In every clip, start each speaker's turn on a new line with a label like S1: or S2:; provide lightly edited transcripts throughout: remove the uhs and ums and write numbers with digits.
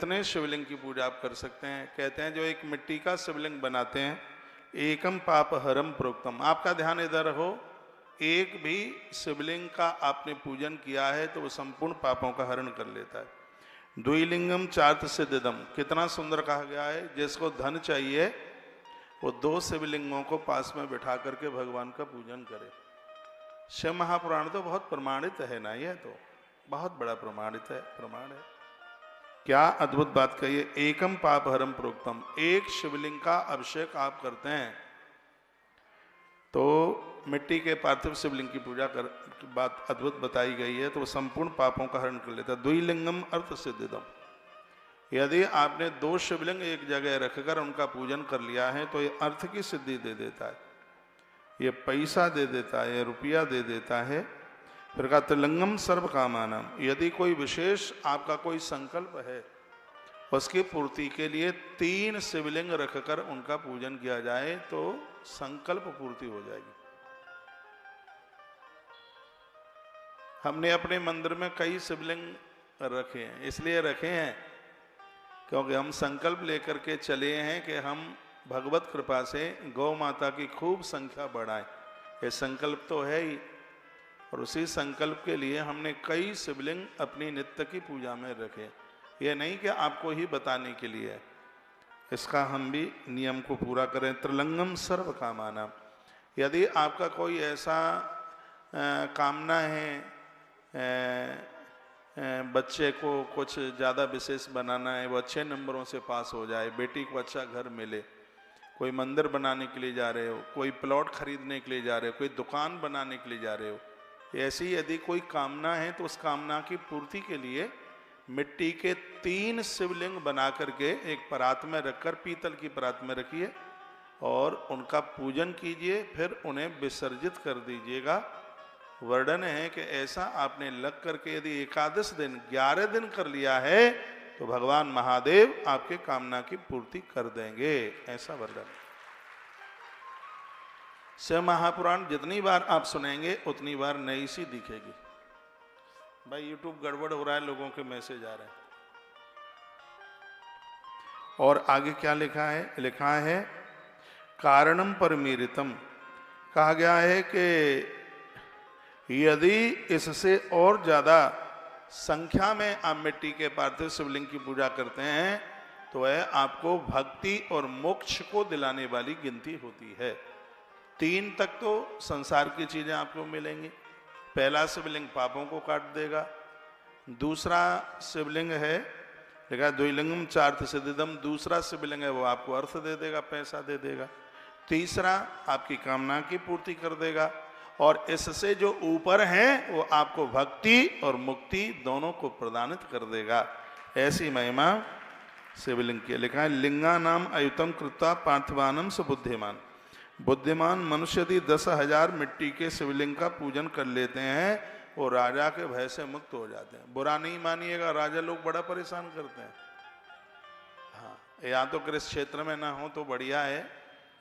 S1: जितने शिवलिंग की पूजा आप कर सकते हैं। कहते हैं जो एक मिट्टी का शिवलिंग बनाते हैं, एकम पाप हरम प्रोक्तम, आपका ध्यान इधर हो, एक भी शिवलिंग का आपने पूजन किया है तो वो संपूर्ण पापों का हरण कर लेता है। द्विलिंगम चार्थ सिद्धिदम, कितना सुंदर कहा गया है। जिसको धन चाहिए वो 2 शिवलिंगों को पास में बिठा करके भगवान का पूजन करे। शिव महापुराण तो बहुत प्रमाणित है ना, यह तो बहुत बड़ा प्रमाणित है, प्रमाण है। क्या अद्भुत बात कही है। एकम पाप हरम प्रोक्तम, एक शिवलिंग का अभिषेक आप करते हैं तो मिट्टी के पार्थिव शिवलिंग की पूजा कर बात अद्भुत बताई गई है, तो वो संपूर्ण पापों का हरण कर लेता है। द्विलिंगम अर्थ सिद्धिदम, यदि आपने 2 शिवलिंग एक जगह रखकर उनका पूजन कर लिया है तो ये अर्थ की सिद्धि दे देता है, ये पैसा दे देता है, ये रुपया दे देता है। फिर कहा त्रिलिंगम सर्व कामानाम, यदि कोई विशेष आपका कोई संकल्प है उसकी पूर्ति के लिए 3 शिवलिंग रखकर उनका पूजन किया जाए तो संकल्प पूर्ति हो जाएगी। हमने अपने मंदिर में कई शिवलिंग रखे हैं, इसलिए रखे हैं क्योंकि हम संकल्प लेकर के चले हैं कि हम भगवत कृपा से गौ माता की खूब संख्या बढ़ाएं। ये संकल्प तो है ही, और उसी संकल्प के लिए हमने कई शिवलिंग अपनी नित्य की पूजा में रखे। ये नहीं कि आपको ही बताने के लिए है, इसका हम भी नियम को पूरा करें। त्रिलिंगम सर्व कामाना, यदि आपका कोई ऐसा कामना है, बच्चे को कुछ ज़्यादा विशेष बनाना है, वो अच्छे नंबरों से पास हो जाए, बेटी को अच्छा घर मिले, कोई मंदिर बनाने के लिए जा रहे हो, कोई प्लॉट खरीदने के लिए जा रहे हो, कोई दुकान बनाने के लिए जा रहे हो, ऐसी यदि कोई कामना है तो उस कामना की पूर्ति के लिए मिट्टी के 3 शिवलिंग बना करके एक परात में रखकर, पीतल की परात में रखिए और उनका पूजन कीजिए, फिर उन्हें विसर्जित कर दीजिएगा। वर्णन है कि ऐसा आपने लग करके यदि 11 दिन 11 दिन कर लिया है तो भगवान महादेव आपके कामना की पूर्ति कर देंगे, ऐसा वर्णन। शिव महापुराण जितनी बार आप सुनेंगे उतनी बार नई सी दिखेगी। भाई यूट्यूब गड़बड़ हो रहा है, लोगों के मैसेज आ रहे हैं। और आगे क्या लिखा है, लिखा है कारणम परमीरितम, कहा गया है कि यदि इससे और ज्यादा संख्या में आप मिट्टी के पार्थिव शिवलिंग की पूजा करते हैं तो वह आपको भक्ति और मोक्ष को दिलाने वाली गिनती होती है। 3 तक तो संसार की चीजें आपको मिलेंगी। पहला शिवलिंग पापों को काट देगा, दूसरा शिवलिंग है देखा द्विलिंगम चार्थ सिद्धिदम, दूसरा शिवलिंग है वो आपको अर्थ दे देगा, पैसा दे देगा, तीसरा आपकी कामना की पूर्ति कर देगा, और इससे जो ऊपर हैं वो आपको भक्ति और मुक्ति दोनों को प्रदानित कर देगा। ऐसी महिमा शिवलिंग की। लिखा है लिंगा नाम अयुतम कृता पार्थिवानम सुबुद्धिमान, बुद्धिमान मनुष्य यदि 10,000 मिट्टी के शिवलिंग का पूजन कर लेते हैं वो राजा के भय से मुक्त हो जाते हैं। बुरा नहीं मानिएगा, राजा लोग बड़ा परेशान करते हैं। हाँ, या तो कृषि क्षेत्र में ना हो तो बढ़िया है,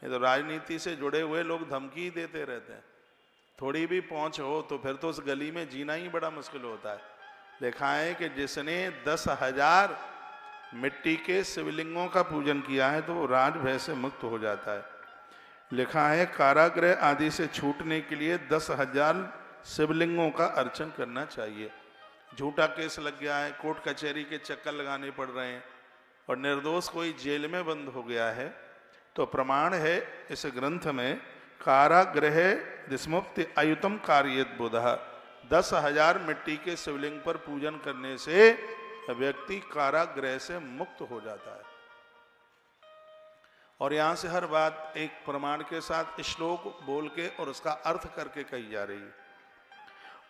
S1: ये तो राजनीति से जुड़े हुए लोग धमकी ही देते रहते हैं। थोड़ी भी पहुंच हो तो फिर तो उस गली में जीना ही बड़ा मुश्किल होता है। लिखा है कि जिसने 10,000 मिट्टी के शिवलिंगों का पूजन किया है तो वो राज भय से मुक्त हो जाता है। लिखा है कारागृह आदि से छूटने के लिए 10,000 शिवलिंगों का अर्चन करना चाहिए। झूठा केस लग गया है, कोर्ट कचहरी के चक्कर लगाने पड़ रहे हैं और निर्दोष कोई जेल में बंद हो गया है, तो प्रमाण है इस ग्रंथ में कारागृह दिस्मुक्ति अयुतम कार्यत बुधः, 10,000 मिट्टी के शिवलिंग पर पूजन करने से व्यक्ति कारागृह से मुक्त हो जाता है। और यहां से हर बात एक प्रमाण के साथ श्लोक बोल के और उसका अर्थ करके कही जा रही है।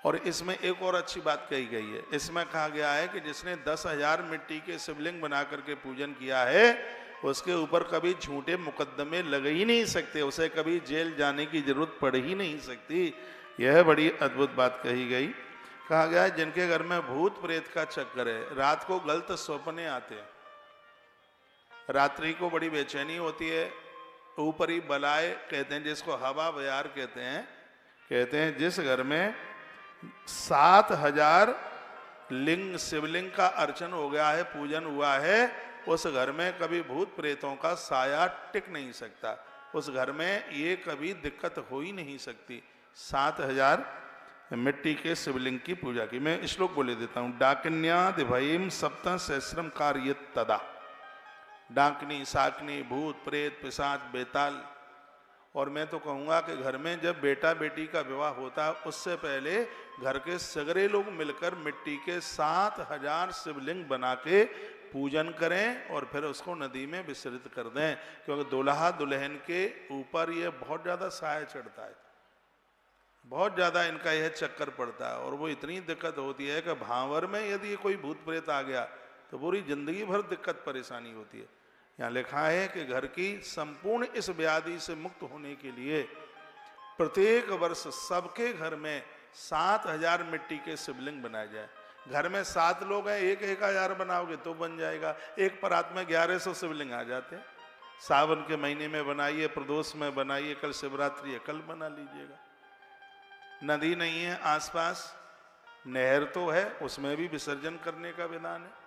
S1: और इसमें एक और अच्छी बात कही गई है, इसमें कहा गया है कि जिसने 10,000 मिट्टी के शिवलिंग बना करके पूजन किया है उसके ऊपर कभी झूठे मुकदमे लग ही नहीं सकते, उसे कभी जेल जाने की जरूरत पड़ ही नहीं सकती। यह बड़ी अद्भुत बात कही गई। कहा गया है जिनके घर में भूत प्रेत का चक्कर है, रात को गलत सपने आते हैं, रात्रि को बड़ी बेचैनी होती है, ऊपरी बलाए कहते हैं जिसको हवा बयार कहते हैं जिस घर में 7,000 लिंग शिवलिंग का अर्चन हो गया है, पूजन हुआ है, उस घर में कभी भूत प्रेतों का साया टिक नहीं सकता, उस घर में ये कभी दिक्कत हो ही नहीं सकती। 7000 मिट्टी के शिवलिंग की पूजा की। मैं श्लोक बोले देता हूँ। डाकिन्यादिभयीम सप्त सहस्रम कार्य तदा। डाकनी, साकनी, भूत, प्रेत, पिशाच, बेताल। और मैं तो कहूँगा कि घर में जब बेटा बेटी का विवाह होता है उससे पहले घर के सगरे लोग मिलकर मिट्टी के 7000 शिवलिंग बना के पूजन करें और फिर उसको नदी में विसर्जित कर दें, क्योंकि दुल्हा दुल्हन के ऊपर ये बहुत ज़्यादा साया चढ़ता है, बहुत ज़्यादा इनका यह चक्कर पड़ता है। और वो इतनी दिक्कत होती है कि भांवर में यदि कोई भूत प्रेत आ गया तो पूरी जिंदगी भर दिक्कत परेशानी होती है। यहाँ लिखा है कि घर की संपूर्ण इस व्याधि से मुक्त होने के लिए प्रत्येक वर्ष सबके घर में 7000 मिट्टी के शिवलिंग बनाए जाए। घर में 7 लोग हैं, 1000 बनाओगे तो बन जाएगा। एक परात में 1100 शिवलिंग आ जाते हैं। सावन के महीने में बनाइए, प्रदोष में बनाइए, कल शिवरात्रि है कल बना लीजिएगा। नदी नहीं है आसपास, नहर तो है, उसमें भी विसर्जन करने का विधान है।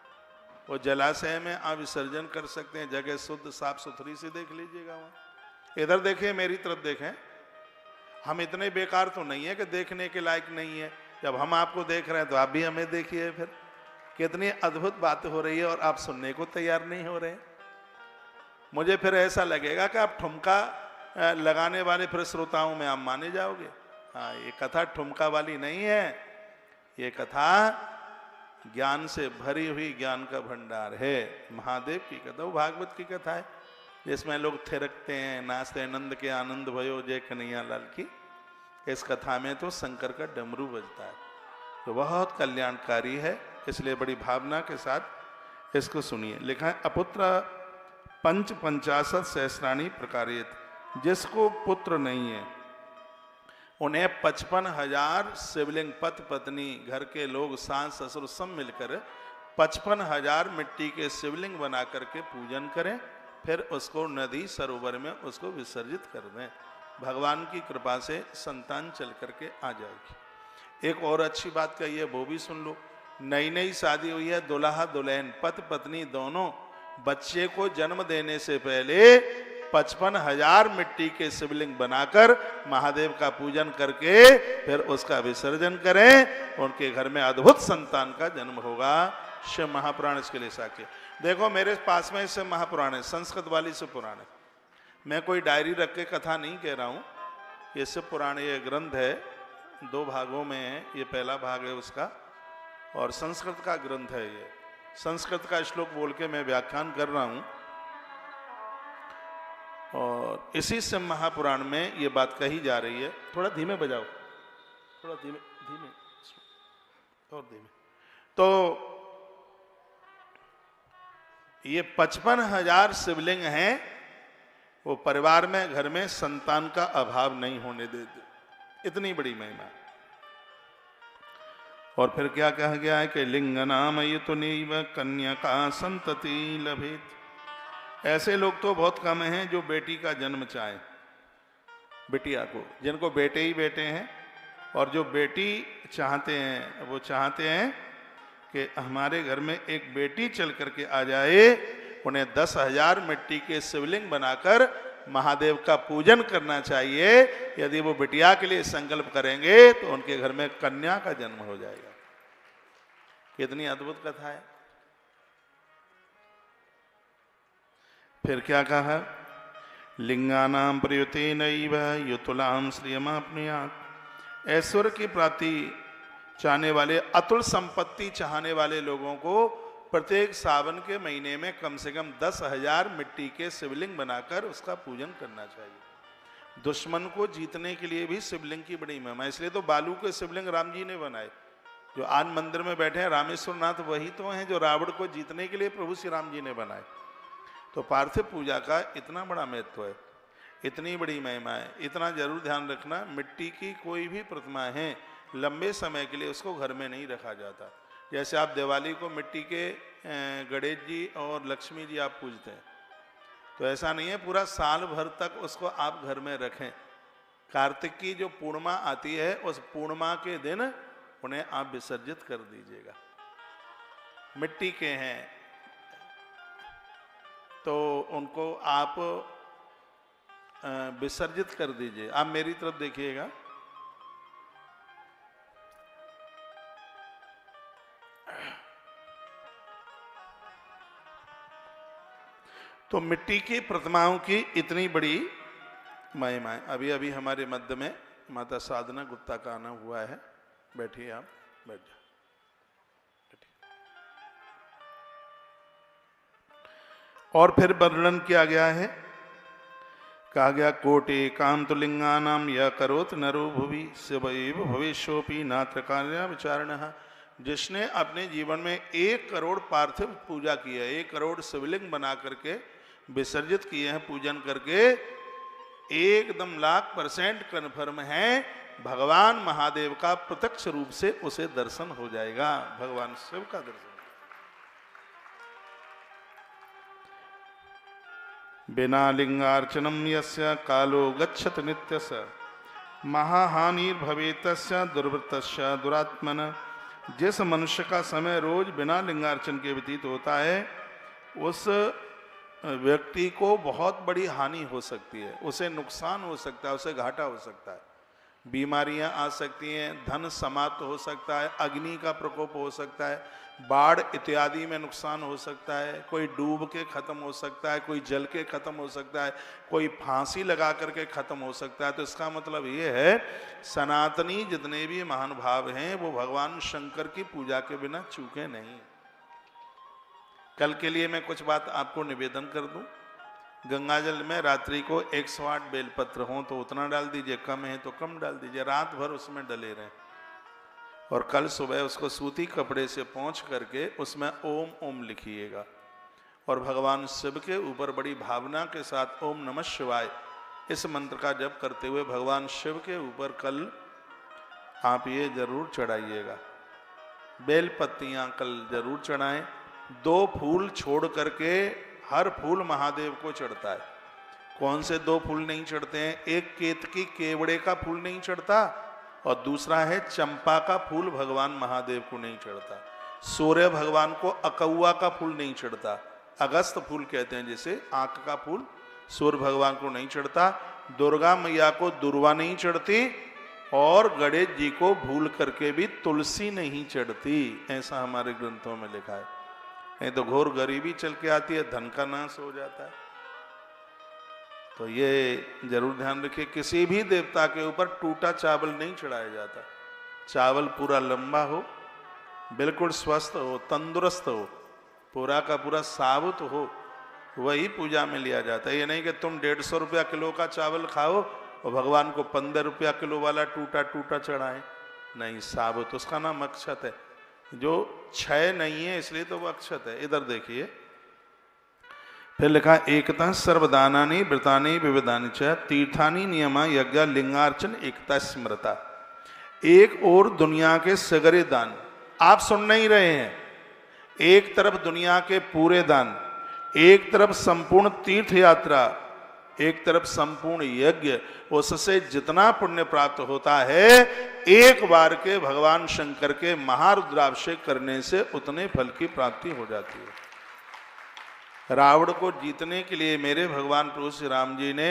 S1: वो जलाशय में आप विसर्जन कर सकते हैं, जगह शुद्ध साफ सुथरी से देख लीजिएगा। वहाँ इधर देखें, मेरी तरफ देखें। हम इतने बेकार तो नहीं है कि देखने के लायक नहीं है। जब हम आपको देख रहे हैं तो आप भी हमें देखिए। फिर कितनी अद्भुत बात हो रही है और आप सुनने को तैयार नहीं हो रहे। मुझे फिर ऐसा लगेगा कि आप ठुमका लगाने वाले फिर श्रोताओं में आप माने जाओगे। हाँ, ये कथा ठुमका वाली नहीं है, ये कथा ज्ञान से भरी हुई ज्ञान का भंडार है। महादेव की कथा, वो भागवत की कथा है जिसमें लोग थिरकते हैं, नाचते हैं, नंद के आनंद भयो जय कन्हैया लाल की। इस कथा में तो शंकर का डमरू बजता है, तो बहुत कल्याणकारी है, इसलिए बड़ी भावना के साथ इसको सुनिए। लिखा है अपुत्र 55 सहस्राणी प्रकारित। जिसको पुत्र नहीं है उन्हें 55,000 शिवलिंग, पति पत्नी, घर के लोग, सास ससुर सब मिलकर 55,000 मिट्टी के शिवलिंग बना करके पूजन करें, फिर उसको नदी सरोवर में उसको विसर्जित कर दें। भगवान की कृपा से संतान चल करके आ जाएगी। एक और अच्छी बात कही है, वो भी सुन लो। नई नई शादी हुई है, दुल्हा दुल्हन पति पत्नी दोनों, बच्चे को जन्म देने से पहले 55,000 मिट्टी के शिवलिंग बनाकर महादेव का पूजन करके फिर उसका विसर्जन करें, उनके घर में अद्भुत संतान का जन्म होगा। शिव महापुराण इसके लिए साक्ष्य। देखो मेरे पास में शिव महापुराण है, संस्कृत वाली शिव पुराण है। मैं कोई डायरी रख के कथा नहीं कह रहा हूँ। ये शिव पुराण, ये ग्रंथ है, 2 भागों में है। ये पहला भाग है उसका, और संस्कृत का ग्रंथ है। ये संस्कृत का श्लोक बोल के मैं व्याख्यान कर रहा हूँ, और इसी शिव महापुराण में ये बात कही जा रही है। थोड़ा धीमे बजाओ, थोड़ा धीमे धीमे और धीमे। तो ये 55,000 शिवलिंग हैं, वो परिवार में, घर में संतान का अभाव नहीं होने देते। इतनी बड़ी महिमा। और फिर क्या कहा गया है कि लिंग नाम युतनीव कन्या का संतति लभित। ऐसे लोग तो बहुत कम हैं जो बेटी का जन्म चाहें, बिटिया को, जिनको बेटे ही बेटे हैं। और जो बेटी चाहते हैं वो चाहते हैं कि हमारे घर में एक बेटी चल करके आ जाए। उन्हें 10,000 मिट्टी के शिवलिंग बनाकर महादेव का पूजन करना चाहिए। यदि वो बिटिया के लिए संकल्प करेंगे तो उनके घर में कन्या का जन्म हो जाएगा। कितनी अद्भुत कथा है। फिर क्या कहा, लिंगानाम प्रयुतेनैव युतुलाम श्रियमाप्नुयात्। ऐश्वर्य की प्राप्ति चाहने वाले, अतुल संपत्ति चाहने वाले लोगों को प्रत्येक सावन के महीने में कम से कम 10,000 मिट्टी के शिवलिंग बनाकर उसका पूजन करना चाहिए। दुश्मन को जीतने के लिए भी शिवलिंग की बड़ी महिमा, इसलिए तो बालू के शिवलिंग राम जी ने बनाए। जो आज मंदिर में बैठे हैं रामेश्वर नाथ, वही तो हैं जो रावण को जीतने के लिए प्रभु श्री राम जी ने बनाए। तो पार्थिव पूजा का इतना बड़ा महत्व है, इतनी बड़ी महिमा है। इतना जरूर ध्यान रखना, मिट्टी की कोई भी प्रतिमा है लंबे समय के लिए उसको घर में नहीं रखा जाता। जैसे आप दिवाली को मिट्टी के गणेश जी और लक्ष्मी जी आप पूजते हैं, तो ऐसा नहीं है पूरा साल भर तक उसको आप घर में रखें। कार्तिक की जो पूर्णिमा आती है, उस पूर्णिमा के दिन उन्हें आप विसर्जित कर दीजिएगा। मिट्टी के हैं, तो उनको आप विसर्जित कर दीजिए। आप मेरी तरफ देखिएगा। तो मिट्टी की प्रतिमाओं की इतनी बड़ी महिमा है। अभी अभी हमारे मध्य में माता साधना गुप्ता का आना हुआ है। बैठिए, आप बैठ जाओ। और फिर वर्णन किया गया है, कहा गया कोटि कांतुलिंगानाम या करोत नरो भुवि शिवैव भविष्योपि नात्र कार्य विचारणः। जिसने अपने जीवन में 1 करोड़ पार्थिव पूजा की है, 1 करोड़ शिवलिंग बना करके विसर्जित किए हैं पूजन करके, एकदम 100% कन्फर्म है भगवान महादेव का प्रत्यक्ष रूप से उसे दर्शन हो जाएगा, भगवान शिव का दर्शन। बिना लिंगार्चनम यस्य कालो गच्छत नित्यस महाहानिर्भवेतस्य दुर्वृत्तस्य दुरात्मन। जिस मनुष्य का समय रोज बिना लिंगार्चन के व्यतीत होता है, उस व्यक्ति को बहुत बड़ी हानि हो सकती है, उसे नुकसान हो सकता है, उसे घाटा हो सकता है, बीमारियां आ सकती हैं, धन समाप्त हो सकता है, अग्नि का प्रकोप हो सकता है, बाढ़ इत्यादि में नुकसान हो सकता है, कोई डूब के खत्म हो सकता है, कोई जल के खत्म हो सकता है, कोई फांसी लगा करके खत्म हो सकता है। तो इसका मतलब ये है, सनातनी जितने भी महान भाव हैं वो भगवान शंकर की पूजा के बिना चूके नहीं। कल के लिए मैं कुछ बात आपको निवेदन कर दूं। गंगा जल में रात्रि को 108 बेलपत्र हों तो उतना डाल दीजिए, कम है तो कम डाल दीजिए, रात भर उसमें डले रहें। और कल सुबह उसको सूती कपड़े से पोंछ करके उसमें ओम ओम लिखिएगा और भगवान शिव के ऊपर बड़ी भावना के साथ ओम नमः शिवाय इस मंत्र का जप करते हुए भगवान शिव के ऊपर कल आप ये जरूर चढ़ाइएगा। बेल पत्तियां कल जरूर चढ़ाएं। 2 फूल छोड़ करके हर फूल महादेव को चढ़ता है। कौन से 2 फूल नहीं चढ़ते हैं? एक केतकी केवड़े का फूल नहीं चढ़ता और दूसरा है चंपा का फूल भगवान महादेव को नहीं चढ़ता। सूर्य भगवान को अकौआ का फूल नहीं चढ़ता, अगस्त फूल कहते हैं जिसे, आंख का फूल सूर्य भगवान को नहीं चढ़ता। दुर्गा मैया को दुर्वा नहीं चढ़ती और गणेश जी को भूल करके भी तुलसी नहीं चढ़ती, ऐसा हमारे ग्रंथों में लिखा है। नहीं तो घोर गरीबी चल के आती है, धन का नाश हो जाता है। तो ये जरूर ध्यान रखिए, किसी भी देवता के ऊपर टूटा चावल नहीं चढ़ाया जाता। चावल पूरा लंबा हो, बिल्कुल स्वस्थ हो, तंदुरुस्त हो, पूरा का पूरा साबुत हो, वही पूजा में लिया जाता है। ये नहीं कि तुम 150 रुपया किलो का चावल खाओ और भगवान को 15 रुपया किलो वाला टूटा टूटा चढ़ाएं। नहीं, साबुत, उसका नाम अक्षत है। जो क्षय नहीं है इसलिए तो वो अक्षत है। इधर देखिए, फिर लिखा एकता सर्वदानानि व्रतानि विविधानि च तीर्थानि नियमा यज्ञ लिंगार्चन एकता स्मृता। एक और दुनिया के सगरे दान, आप सुन नहीं रहे हैं, एक तरफ दुनिया के पूरे दान, एक तरफ संपूर्ण तीर्थ यात्रा, एक तरफ संपूर्ण यज्ञ, उससे जितना पुण्य प्राप्त होता है एक बार के भगवान शंकर के महारुद्राभिषेक करने से उतने फल की प्राप्ति हो जाती है। रावण को जीतने के लिए मेरे भगवान प्रभु श्री राम जी ने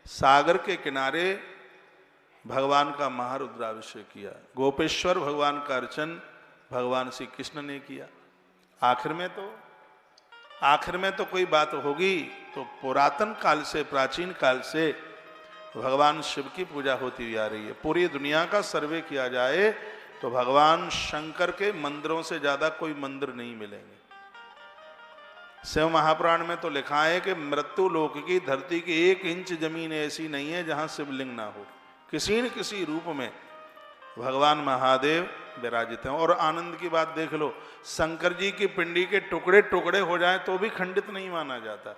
S1: सागर के किनारे भगवान का महारुद्राभिषेक किया। गोपेश्वर भगवान का अर्चन भगवान श्री कृष्ण ने किया। आखिर में तो कोई बात होगी तो पुरातन काल से, प्राचीन काल से भगवान शिव की पूजा होती हुई आ रही है। पूरी दुनिया का सर्वे किया जाए तो भगवान शंकर के मंदिरों से ज्यादा कोई मंदिर नहीं मिलेंगे। शिव महापुराण में तो लिखा है कि मृत्यु लोक की धरती की 1 इंच जमीन ऐसी नहीं है जहां शिवलिंग ना हो। किसी न किसी रूप में भगवान महादेव विराजित हैं। और आनंद की बात देख लो, शंकर जी की पिंडी के टुकड़े टुकड़े हो जाएं तो भी खंडित नहीं माना जाता।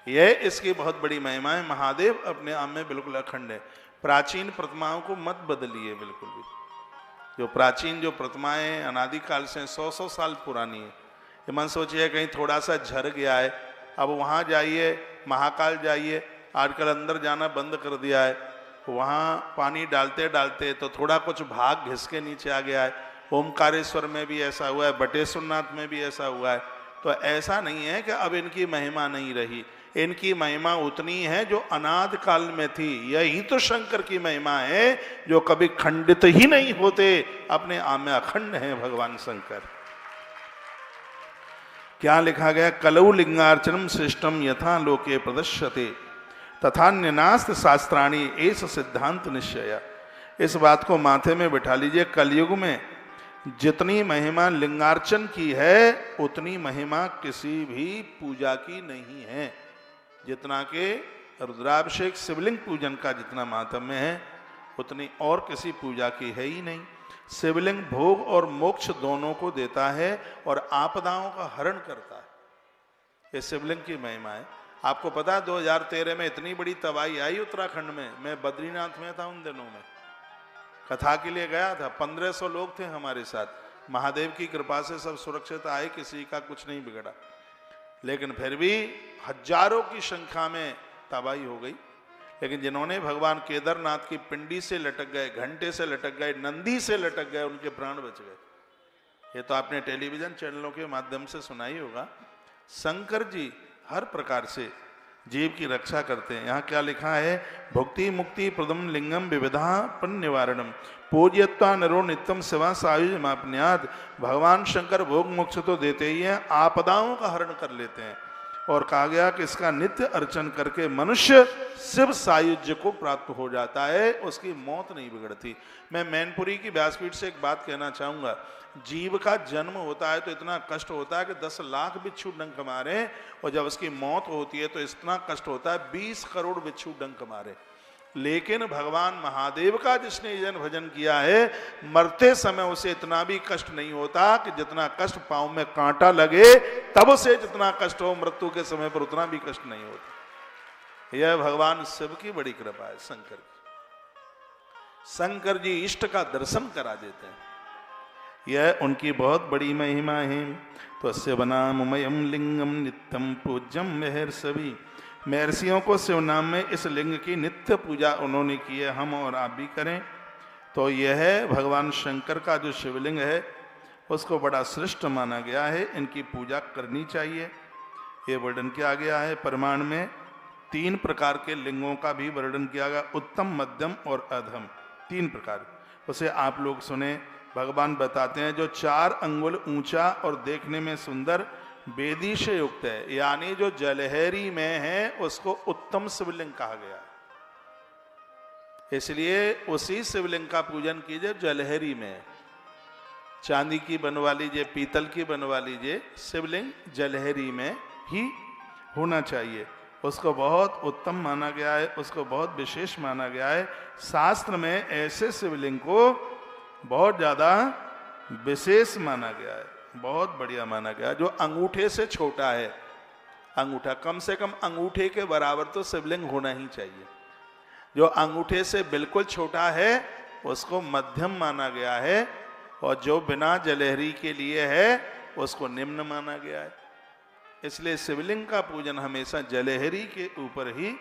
S1: यह इसकी बहुत बड़ी महिमा है। महादेव अपने आप में बिल्कुल अखंड है। प्राचीन प्रतिमाओं को मत बदलिए बिल्कुल भी। जो प्राचीन जो प्रतिमाएं अनादिकाल से 100-100 साल पुरानी है, ये मन सोचिए कहीं थोड़ा सा झर गया है, अब वहाँ जाइए, महाकाल जाइए, आजकल अंदर जाना बंद कर दिया है, वहाँ पानी डालते डालते तो थोड़ा कुछ भाग घिस के नीचे आ गया है, ओमकारेश्वर में भी ऐसा हुआ है, बटेश्वरनाथ में भी ऐसा हुआ है। तो ऐसा नहीं है कि अब इनकी महिमा नहीं रही, इनकी महिमा उतनी है जो अनादि काल में थी। यही तो शंकर की महिमा है जो कभी खंडित ही नहीं होते, अपने आप में अखंड है भगवान शंकर। क्या लिखा गया? कलौ लिंगार्चनम श्रेष्ठम यथा लोके प्रदर्श्यते तथा न्यनास्त शास्त्राणी एस सिद्धांत निश्चय। इस बात को माथे में बिठा लीजिए, कलयुग में जितनी महिमा लिंगार्चन की है उतनी महिमा किसी भी पूजा की नहीं है। जितना के रुद्राभिषेक शिवलिंग पूजन का जितना महात्म्य है उतनी और किसी पूजा की है ही नहीं। शिवलिंग भोग और मोक्ष दोनों को देता है और आपदाओं का हरण करता है, ये शिवलिंग की महिमा है। आपको पता है 2013 में इतनी बड़ी तबाही आई उत्तराखंड में, मैं बद्रीनाथ में था उन दिनों में, कथा के लिए गया था, 1500 लोग थे हमारे साथ। महादेव की कृपा से सब सुरक्षित आए, किसी का कुछ नहीं बिगड़ा, लेकिन फिर भी हजारों की संख्या में तबाही हो गई। लेकिन जिन्होंने भगवान केदारनाथ की पिंडी से लटक गए, घंटे से लटक गए, नंदी से लटक गए, उनके प्राण बच गए। ये तो आपने टेलीविजन चैनलों के माध्यम से सुना ही होगा। शंकर जी हर प्रकार से जीव की रक्षा करते हैं। यहाँ क्या लिखा है? भुक्ति मुक्ति प्रदम लिंगम विविधा पन निवारणम पूज्यत्वा नरो नित्यम सेवा सायुज मापन्याद। भगवान शंकर भोग मोक्ष तो देते ही हैं, आपदाओं का हरण कर लेते हैं। और कहा गया कि इसका नित्य अर्चन करके मनुष्य शिव सायुज्य को प्राप्त हो जाता है, उसकी मौत नहीं बिगड़ती। मैं मैनपुरी की व्यासपीठ से एक बात कहना चाहूँगा। जीव का जन्म होता है तो इतना कष्ट होता है कि 10 लाख बिच्छू डंक मारे, और जब उसकी मौत होती है तो इतना कष्ट होता है 20 करोड़ बिच्छू डंक मारे। लेकिन भगवान महादेव का जिसने जन भजन किया है, मरते समय उसे इतना भी कष्ट नहीं होता कि जितना कष्ट पांव में कांटा लगे तब उसे जितना कष्ट हो, मृत्यु के समय पर उतना भी कष्ट नहीं होता। यह भगवान शिव की बड़ी कृपा है। शंकर की, शंकर जी इष्ट का दर्शन करा देते हैं, यह उनकी बहुत बड़ी महिमा है। तो अस्य बनाममयम लिंगम नित्यम पूज्यम महर्षि। महर्षियों को शिव नाम में इस लिंग की नित्य पूजा उन्होंने की है, हम और आप भी करें। तो यह है भगवान शंकर का जो शिवलिंग है उसको बड़ा श्रेष्ठ माना गया है, इनकी पूजा करनी चाहिए। ये वर्णन किया गया है प्रमाण में। 3 प्रकार के लिंगों का भी वर्णन किया गया, उत्तम, मध्यम और अधम, 3 प्रकार। उसे आप लोग सुने। भगवान बताते हैं जो 4 अंगुल ऊंचा और देखने में सुंदर वेदी से युक्त है, यानी जो जलहरी में है, उसको उत्तम शिवलिंग कहा गया है। इसलिए उसी शिवलिंग का पूजन कीजिए जलहरी में। चांदी की बनवा लीजिए, पीतल की बनवा लीजिए, शिवलिंग जलहरी में ही होना चाहिए। उसको बहुत उत्तम माना गया है, उसको बहुत विशेष माना गया है। शास्त्र में ऐसे शिवलिंग को बहुत ज़्यादा विशेष माना गया है, बहुत बढ़िया माना गया। जो अंगूठे से छोटा है, अंगूठा कम से कम अंगूठे के बराबर तो शिवलिंग होना ही चाहिए। जो अंगूठे से बिल्कुल छोटा है उसको मध्यम माना गया है, और जो बिना जलहरी के लिए है उसको निम्न माना गया है। इसलिए शिवलिंग का पूजन हमेशा जलहरी के ऊपर ही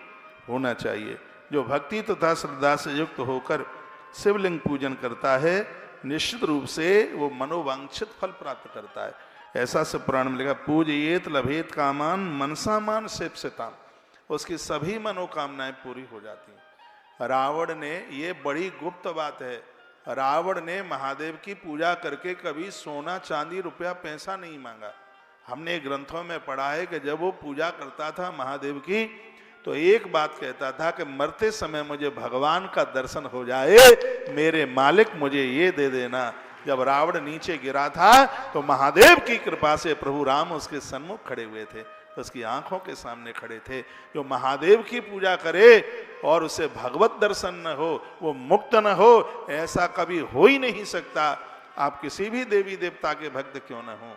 S1: होना चाहिए। जो भक्ति तथा श्रद्धा से युक्त होकर शिवलिंग पूजन करता है, निश्चित रूप से वो मनोवांछित फल प्राप्त करता है। ऐसा सब पुराण में लिखा, पूजयेत लभेत कामान मनसा मान सेप्सिताम। उसकी सभी मनोकामनाएं पूरी हो जाती हैं। रावण ने, ये बड़ी गुप्त बात है, रावण ने महादेव की पूजा करके कभी सोना चांदी रुपया पैसा नहीं मांगा। हमने ग्रंथों में पढ़ा है कि जब वो पूजा करता था महादेव की तो एक बात कहता था कि मरते समय मुझे भगवान का दर्शन हो जाए, मेरे मालिक मुझे ये दे देना। जब रावण नीचे गिरा था तो महादेव की कृपा से प्रभु राम उसके सन्मुख खड़े हुए थे, उसकी आंखों के सामने खड़े थे। जो महादेव की पूजा करे और उसे भगवत दर्शन न हो, वो मुक्त न हो, ऐसा कभी हो ही नहीं सकता। आप किसी भी देवी देवता के भक्त क्यों न हो,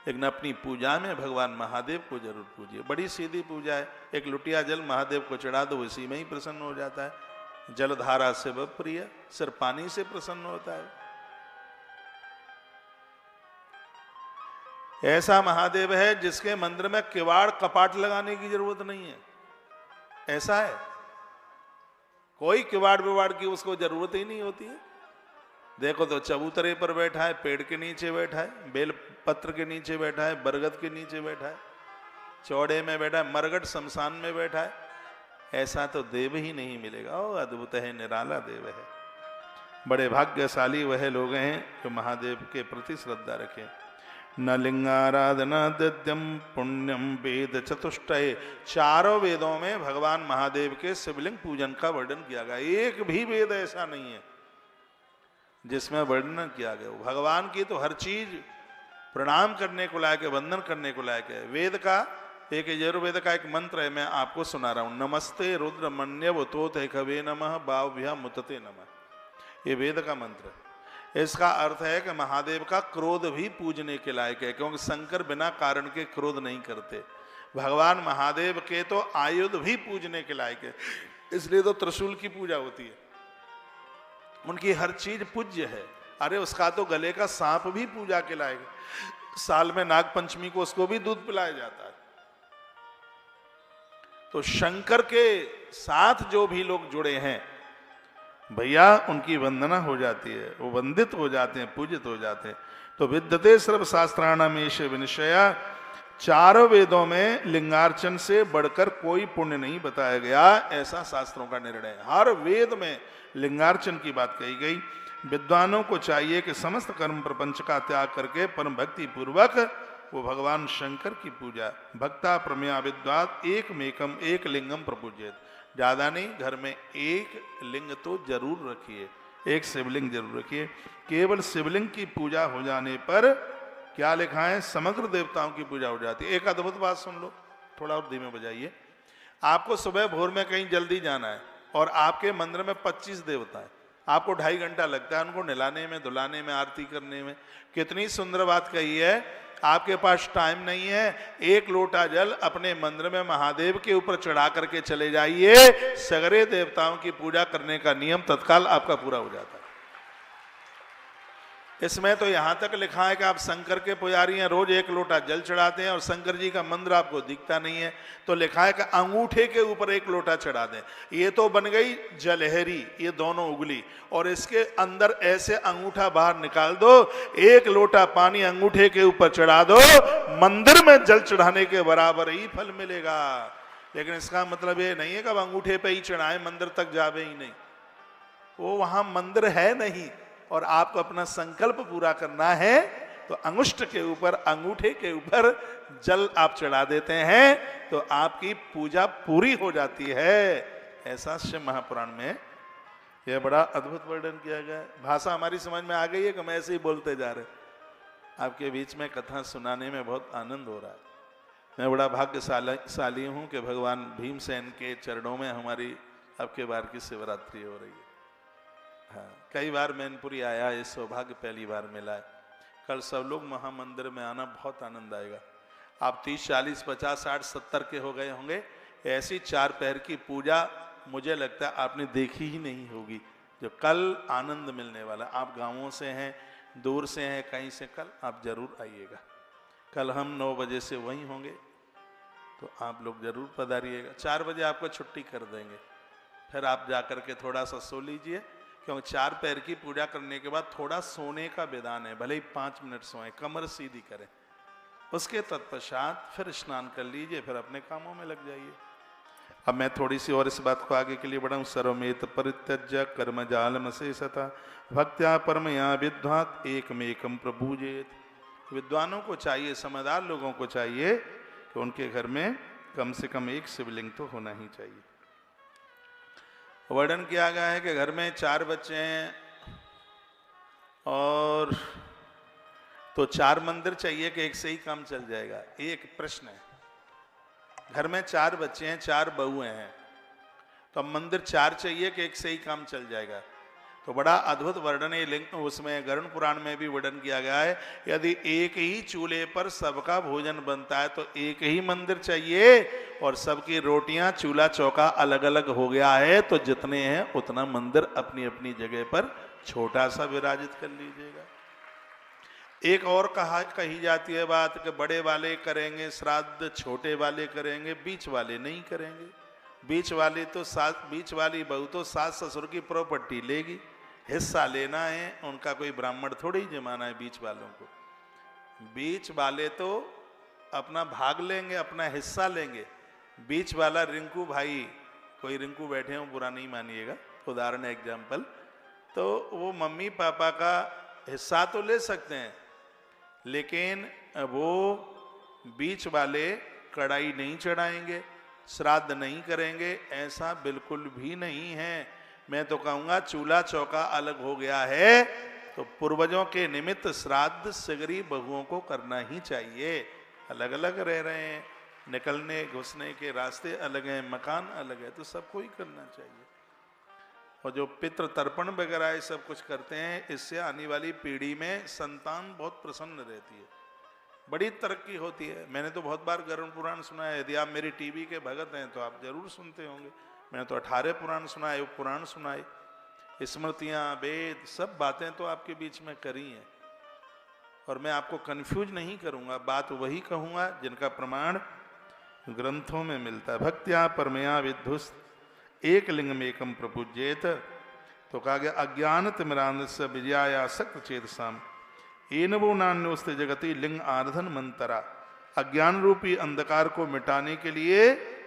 S1: लेकिन अपनी पूजा में भगवान महादेव को जरूर पूजिए। बड़ी सीधी पूजा है, एक लुटिया जल महादेव को चढ़ा दो, इसी में ही प्रसन्न हो जाता है। जलधारा से वह प्रिय, सिर्फ पानी से प्रसन्न होता है। ऐसा महादेव है जिसके मंदिर में किवाड़ कपाट लगाने की जरूरत नहीं है, ऐसा है। कोई किवाड़ विवाड़ की उसको जरूरत ही नहीं होती है। देखो तो चबूतरे पर बैठा है, पेड़ के नीचे बैठा है, बेल पत्र के नीचे बैठा है, बरगद के नीचे बैठा है, चौड़े में बैठा है, मरगट शमशान में बैठा है। ऐसा तो देव ही नहीं मिलेगा। ओ अद्भुत है, निराला देव है। बड़े भाग्यशाली वह लोग हैं जो महादेव के प्रति श्रद्धा रखें। न लिंगाराधना दद्यम पुण्यम वेद चतुष्टय। चारों वेदों में भगवान महादेव के शिवलिंग पूजन का वर्णन किया गया। एक भी वेद ऐसा नहीं है जिसमें वर्णन किया गया। भगवान की तो हर चीज प्रणाम करने को लायक है, वंदन करने को लायक है। वेद का एक यजुर्वेद का एक मंत्र है, मैं आपको सुना रहा हूं। नमस्ते रुद्र मन्यव तोत कवे नमः बाव्या मुतते नमः। ये वेद का मंत्र है। इसका अर्थ है कि महादेव का क्रोध भी पूजने के लायक है, क्योंकि शंकर बिना कारण के क्रोध नहीं करते। भगवान महादेव के तो आयुध भी पूजने के लायक है, इसलिए तो त्रिशूल की पूजा होती है। उनकी हर चीज पूज्य है। अरे उसका तो गले का सांप भी पूजा के लायक है। साल में नाग पंचमी को उसको भी दूध पिलाया जाता है। तो शंकर के साथ जो भी लोग जुड़े हैं भैया, उनकी वंदना हो जाती है, वो वंदित हो जाते हैं, पूजित हो जाते हैं। तो विद्यते सर्व शास्त्राणामेश विनिश्चया। चारों वेदों में लिंगार्चन से बढ़कर कोई पुण्य नहीं बताया गया, ऐसा शास्त्रों का निर्णय है। हर वेद में लिंगार्चन की बात कही गई। विद्वानों को चाहिए कि समस्त कर्म प्रपंच का त्याग करके परम भक्ति पूर्वक वो भगवान शंकर की पूजा। भक्ता प्रमेया विद्वात एकमेकम एक लिंगम प्रपूज्येत। ज्यादा नहीं, घर में एक लिंग तो जरूर रखिए, एक शिवलिंग जरूर रखिए। केवल शिवलिंग की पूजा हो जाने पर क्या लिखा है, समग्र देवताओं की पूजा हो जाती है। एक अद्भुत बात सुन लो, थोड़ा और धीमे बजाइए। आपको सुबह भोर में कहीं जल्दी जाना है और आपके मंदिर में 25 देवता है, आपको 2.5 घंटा लगता है उनको नहलाने में, धुलाने में, आरती करने में। कितनी सुंदर बात कही है। आपके पास टाइम नहीं है, एक लोटा जल अपने मंदिर में महादेव के ऊपर चढ़ा करके चले जाइए, सगरे देवताओं की पूजा करने का नियम तत्काल आपका पूरा हो जाता है। इसमें तो यहां तक लिखा है कि आप शंकर के पुजारी हैं, रोज एक लोटा जल चढ़ाते हैं और शंकर जी का मंदिर आपको दिखता नहीं है, तो लिखा है कि अंगूठे के ऊपर एक लोटा चढ़ा दें। ये तो बन गई जलहरी, ये दोनों उंगली, और इसके अंदर ऐसे अंगूठा बाहर निकाल दो, एक लोटा पानी अंगूठे के ऊपर चढ़ा दो, मंदिर में जल चढ़ाने के बराबर ही फल मिलेगा। लेकिन इसका मतलब ये नहीं है कि अब अंगूठे पे ही चढ़ाए, मंदिर तक जावे ही नहीं, वो वहां मंदिर है नहीं। और आपको अपना संकल्प पूरा करना है तो अंगुष्ठ के ऊपर, अंगूठे के ऊपर जल आप चढ़ा देते हैं तो आपकी पूजा पूरी हो जाती है। ऐसा शिव महापुराण में यह बड़ा अद्भुत वर्णन किया गया है। भाषा हमारी समझ में आ गई है कि हम ऐसे ही बोलते जा रहे, आपके बीच में कथा सुनाने में बहुत आनंद हो रहा है। मैं बड़ा भाग्यशाली हूँ कि भगवान भीमसेन के चरणों में हमारी अब के बार की शिवरात्रि हो रही है। हाँ, कई बार मैनपुरी आया, ये सौभाग्य पहली बार मिला है। कल सब लोग महामंदिर में आना, बहुत आनंद आएगा। आप 30, 40, 50, 60, 70 के हो गए होंगे। ऐसी 4 पहर की पूजा मुझे लगता है आपने देखी ही नहीं होगी, जो कल आनंद मिलने वाला। आप गांवों से हैं, दूर से हैं, कहीं से, कल आप जरूर आइएगा। कल हम 9 बजे से वहीं होंगे, तो आप लोग जरूर पधारिएगा। 4 बजे आपको छुट्टी कर देंगे, फिर आप जाकर के थोड़ा सा सो लीजिए, क्योंकि 4 पैर की पूजा करने के बाद थोड़ा सोने का विधान है। भले ही 5 मिनट सोएं, कमर सीधी करें, उसके तत्पश्चात फिर स्नान कर लीजिए, फिर अपने कामों में लग जाइए। अब मैं थोड़ी सी और इस बात को आगे के लिए बढ़ाऊं। सर्वमेत परित्यज्य कर्म जालम शेषतः भक्त्या परमया विद्वात एकमेकम प्रभुजेत। विद्वानों को चाहिए, समझदार लोगों को चाहिए कि उनके घर में कम से कम एक शिवलिंग तो होना ही चाहिए। वर्णन किया गया है कि घर में 4 बच्चे हैं और तो 4 मंदिर चाहिए कि एक से ही काम चल जाएगा। एक प्रश्न है, घर में 4 बच्चे हैं, 4 बहुएं हैं, तो अब मंदिर 4 चाहिए कि एक से ही काम चल जाएगा। तो बड़ा अद्भुत वर्णन है लिंग, उसमें गरुड़ पुराण में भी वर्णन किया गया है। यदि एक ही चूल्हे पर सबका भोजन बनता है तो एक ही मंदिर चाहिए, और सबकी रोटियां, चूल्हा चौका अलग अलग हो गया है तो जितने हैं उतना मंदिर अपनी अपनी जगह पर छोटा सा विराजित कर लीजिएगा। एक और कही जाती है बात कि बड़े वाले करेंगे श्राद्ध, छोटे वाले करेंगे, बीच वाले नहीं करेंगे। बीच वाली बहू तो सास ससुर की प्रॉपर्टी लेगी, हिस्सा लेना है, उनका कोई ब्राह्मण थोड़ी ही जमाना है बीच वालों को। बीच वाले तो अपना भाग लेंगे, अपना हिस्सा लेंगे। बीच वाला रिंकू भाई, कोई रिंकू बैठे हो बुरा नहीं मानिएगा, उदाहरण एग्जाम्पल, तो वो मम्मी पापा का हिस्सा तो ले सकते हैं, लेकिन वो बीच वाले कढ़ाई नहीं चढ़ाएंगे, श्राद्ध नहीं करेंगे, ऐसा बिल्कुल भी नहीं है। मैं तो कहूँगा चूल्हा चौका अलग हो गया है तो पूर्वजों के निमित्त श्राद्ध सगरी बहुओं को करना ही चाहिए। अलग अलग रह रहे हैं, निकलने घुसने के रास्ते अलग हैं, मकान अलग है, तो सबको ही करना चाहिए। और जो पितृ तर्पण वगैरह ये सब कुछ करते हैं, इससे आने वाली पीढ़ी में संतान बहुत प्रसन्न रहती है, बड़ी तरक्की होती है। मैंने तो बहुत बार गरुड़ पुराण सुना है, यदि आप मेरी टीवी के भगत हैं तो आप जरूर सुनते होंगे। मैंने तो 18 पुराण सुनाए, उपपुराण सुनाए, स्मृतियाँ, वेद, सब बातें तो आपके बीच में करी हैं, और मैं आपको कंफ्यूज नहीं करूँगा, बात वही कहूँगा जिनका प्रमाण ग्रंथों में मिलता है। भक्त्या परमया विद्धुस एक लिंगम एकम प्रपूज्येत, तो कहा गया अज्ञान तिमिरांधस्य विजयाया सक्त चेतसाम एनवो नान्योस्ते जगति लिंग आराधन मंतरा। अज्ञान रूपी अंधकार को मिटाने के लिए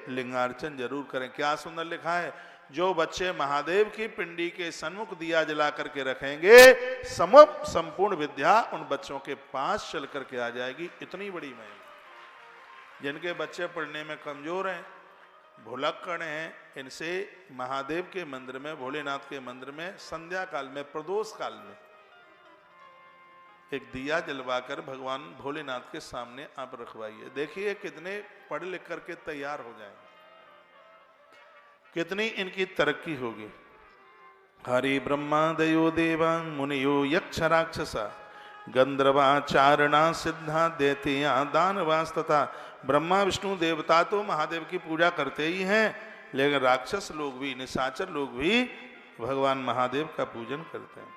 S1: लिंगार्चन जरूर करें। क्या सुंदर लिखा है, जो बच्चे महादेव की पिंडी के सन्मुख दिया जला करके रखेंगे, संपूर्ण विद्या उन बच्चों के पास चल करके आ जाएगी। इतनी बड़ी महिमा। जिनके बच्चे पढ़ने में कमजोर हैं, भुलक्कड़ हैं, इनसे महादेव के मंदिर में, भोलेनाथ के मंदिर में संध्या काल में, प्रदोष काल में एक दिया जलवाकर भगवान भोलेनाथ के सामने आप रखवाइए। देखिए कितने पढ़ लिख करके तैयार हो जाएंगे, कितनी इनकी तरक्की होगी। हरि ब्रह्मा दयो देवा मुनियो यक्ष राक्षसा गंधर्वा चारणा सिद्धा दैत्या दानवास तथा। ब्रह्मा विष्णु देवता तो महादेव की पूजा करते ही हैं, लेकिन राक्षस लोग भी, निशाचर लोग भी भगवान महादेव का पूजन करते हैं।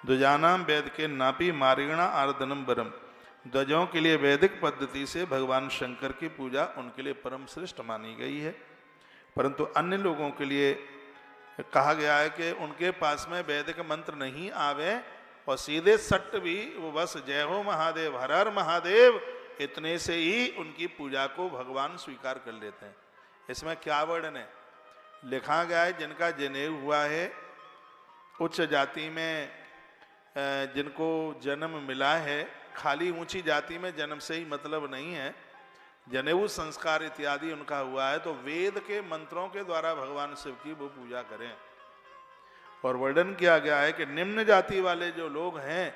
S1: द्वजानाम वेद के नापी मारिगणा आर्दनम बरम। ध्वजों के लिए वैदिक पद्धति से भगवान शंकर की पूजा उनके लिए परम श्रेष्ठ मानी गई है, परंतु अन्य लोगों के लिए कहा गया है कि उनके पास में वैदिक मंत्र नहीं आवे और सीधे सट्ट भी वो बस जय हो महादेव, हर हर महादेव, इतने से ही उनकी पूजा को भगवान स्वीकार कर लेते हैं। इसमें क्या वर्णन है? लिखा गया है जिनका जनेऊ हुआ है, उच्च जाति में जिनको जन्म मिला है, खाली ऊंची जाति में जन्म से ही मतलब नहीं है, जनेऊ संस्कार इत्यादि उनका हुआ है, तो वेद के मंत्रों के द्वारा भगवान शिव की वो पूजा करें। और वर्णन किया गया है कि निम्न जाति वाले जो लोग हैं,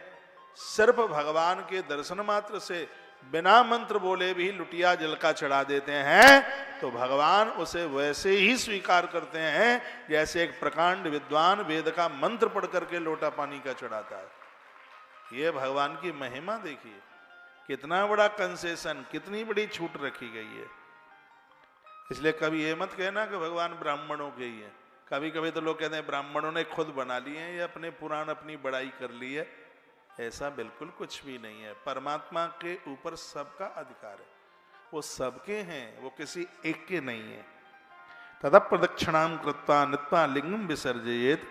S1: सिर्फ भगवान के दर्शन मात्र से बिना मंत्र बोले भी लुटिया जल का चढ़ा देते हैं, तो भगवान उसे वैसे ही स्वीकार करते हैं जैसे एक प्रकांड विद्वान वेद का मंत्र पढ़ करके लोटा पानी का चढ़ाता है। ये भगवान की महिमा देखिए, कितना बड़ा कंसेशन, कितनी बड़ी छूट रखी गई है। इसलिए कभी ये मत कहना कि भगवान ब्राह्मणों के ही है। कभी कभी तो लोग कहते हैं ब्राह्मणों ने खुद बना लिए हैं या अपने पुराण अपनी बड़ाई कर ली है। ऐसा बिल्कुल कुछ भी नहीं है। परमात्मा के ऊपर सबका अधिकार है, वो सबके हैं, वो किसी एक के नहीं है। तदा प्रदक्षिणाम कृत्वा नित्वा लिंगम विसर्जयेत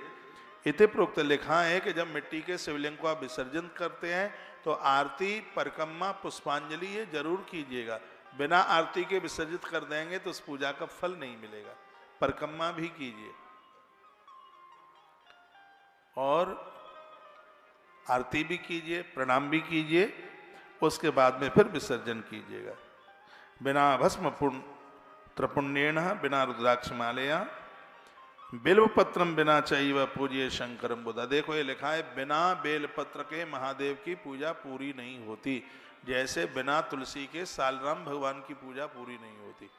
S1: इति प्रोक्त। लिखा है कि जब मिट्टी के शिवलिंग को आप विसर्जन करते हैं तो आरती, परिक्रमा, पुष्पांजलि ये जरूर कीजिएगा। बिना आरती के विसर्जित कर देंगे तो उस पूजा का फल नहीं मिलेगा। परिक्रमा भी कीजिए और आरती भी कीजिए, प्रणाम भी कीजिए, उसके बाद में फिर विसर्जन कीजिएगा। बिना भस्म त्रपुण्येन, बिना रुद्राक्ष मालया, बिल्व पत्रम बिना चैव पूज्य शंकरम बुधा। देखो ये लिखा है बिना बेल पत्र के महादेव की पूजा पूरी नहीं होती, जैसे बिना तुलसी के सालराम भगवान की पूजा पूरी नहीं होती।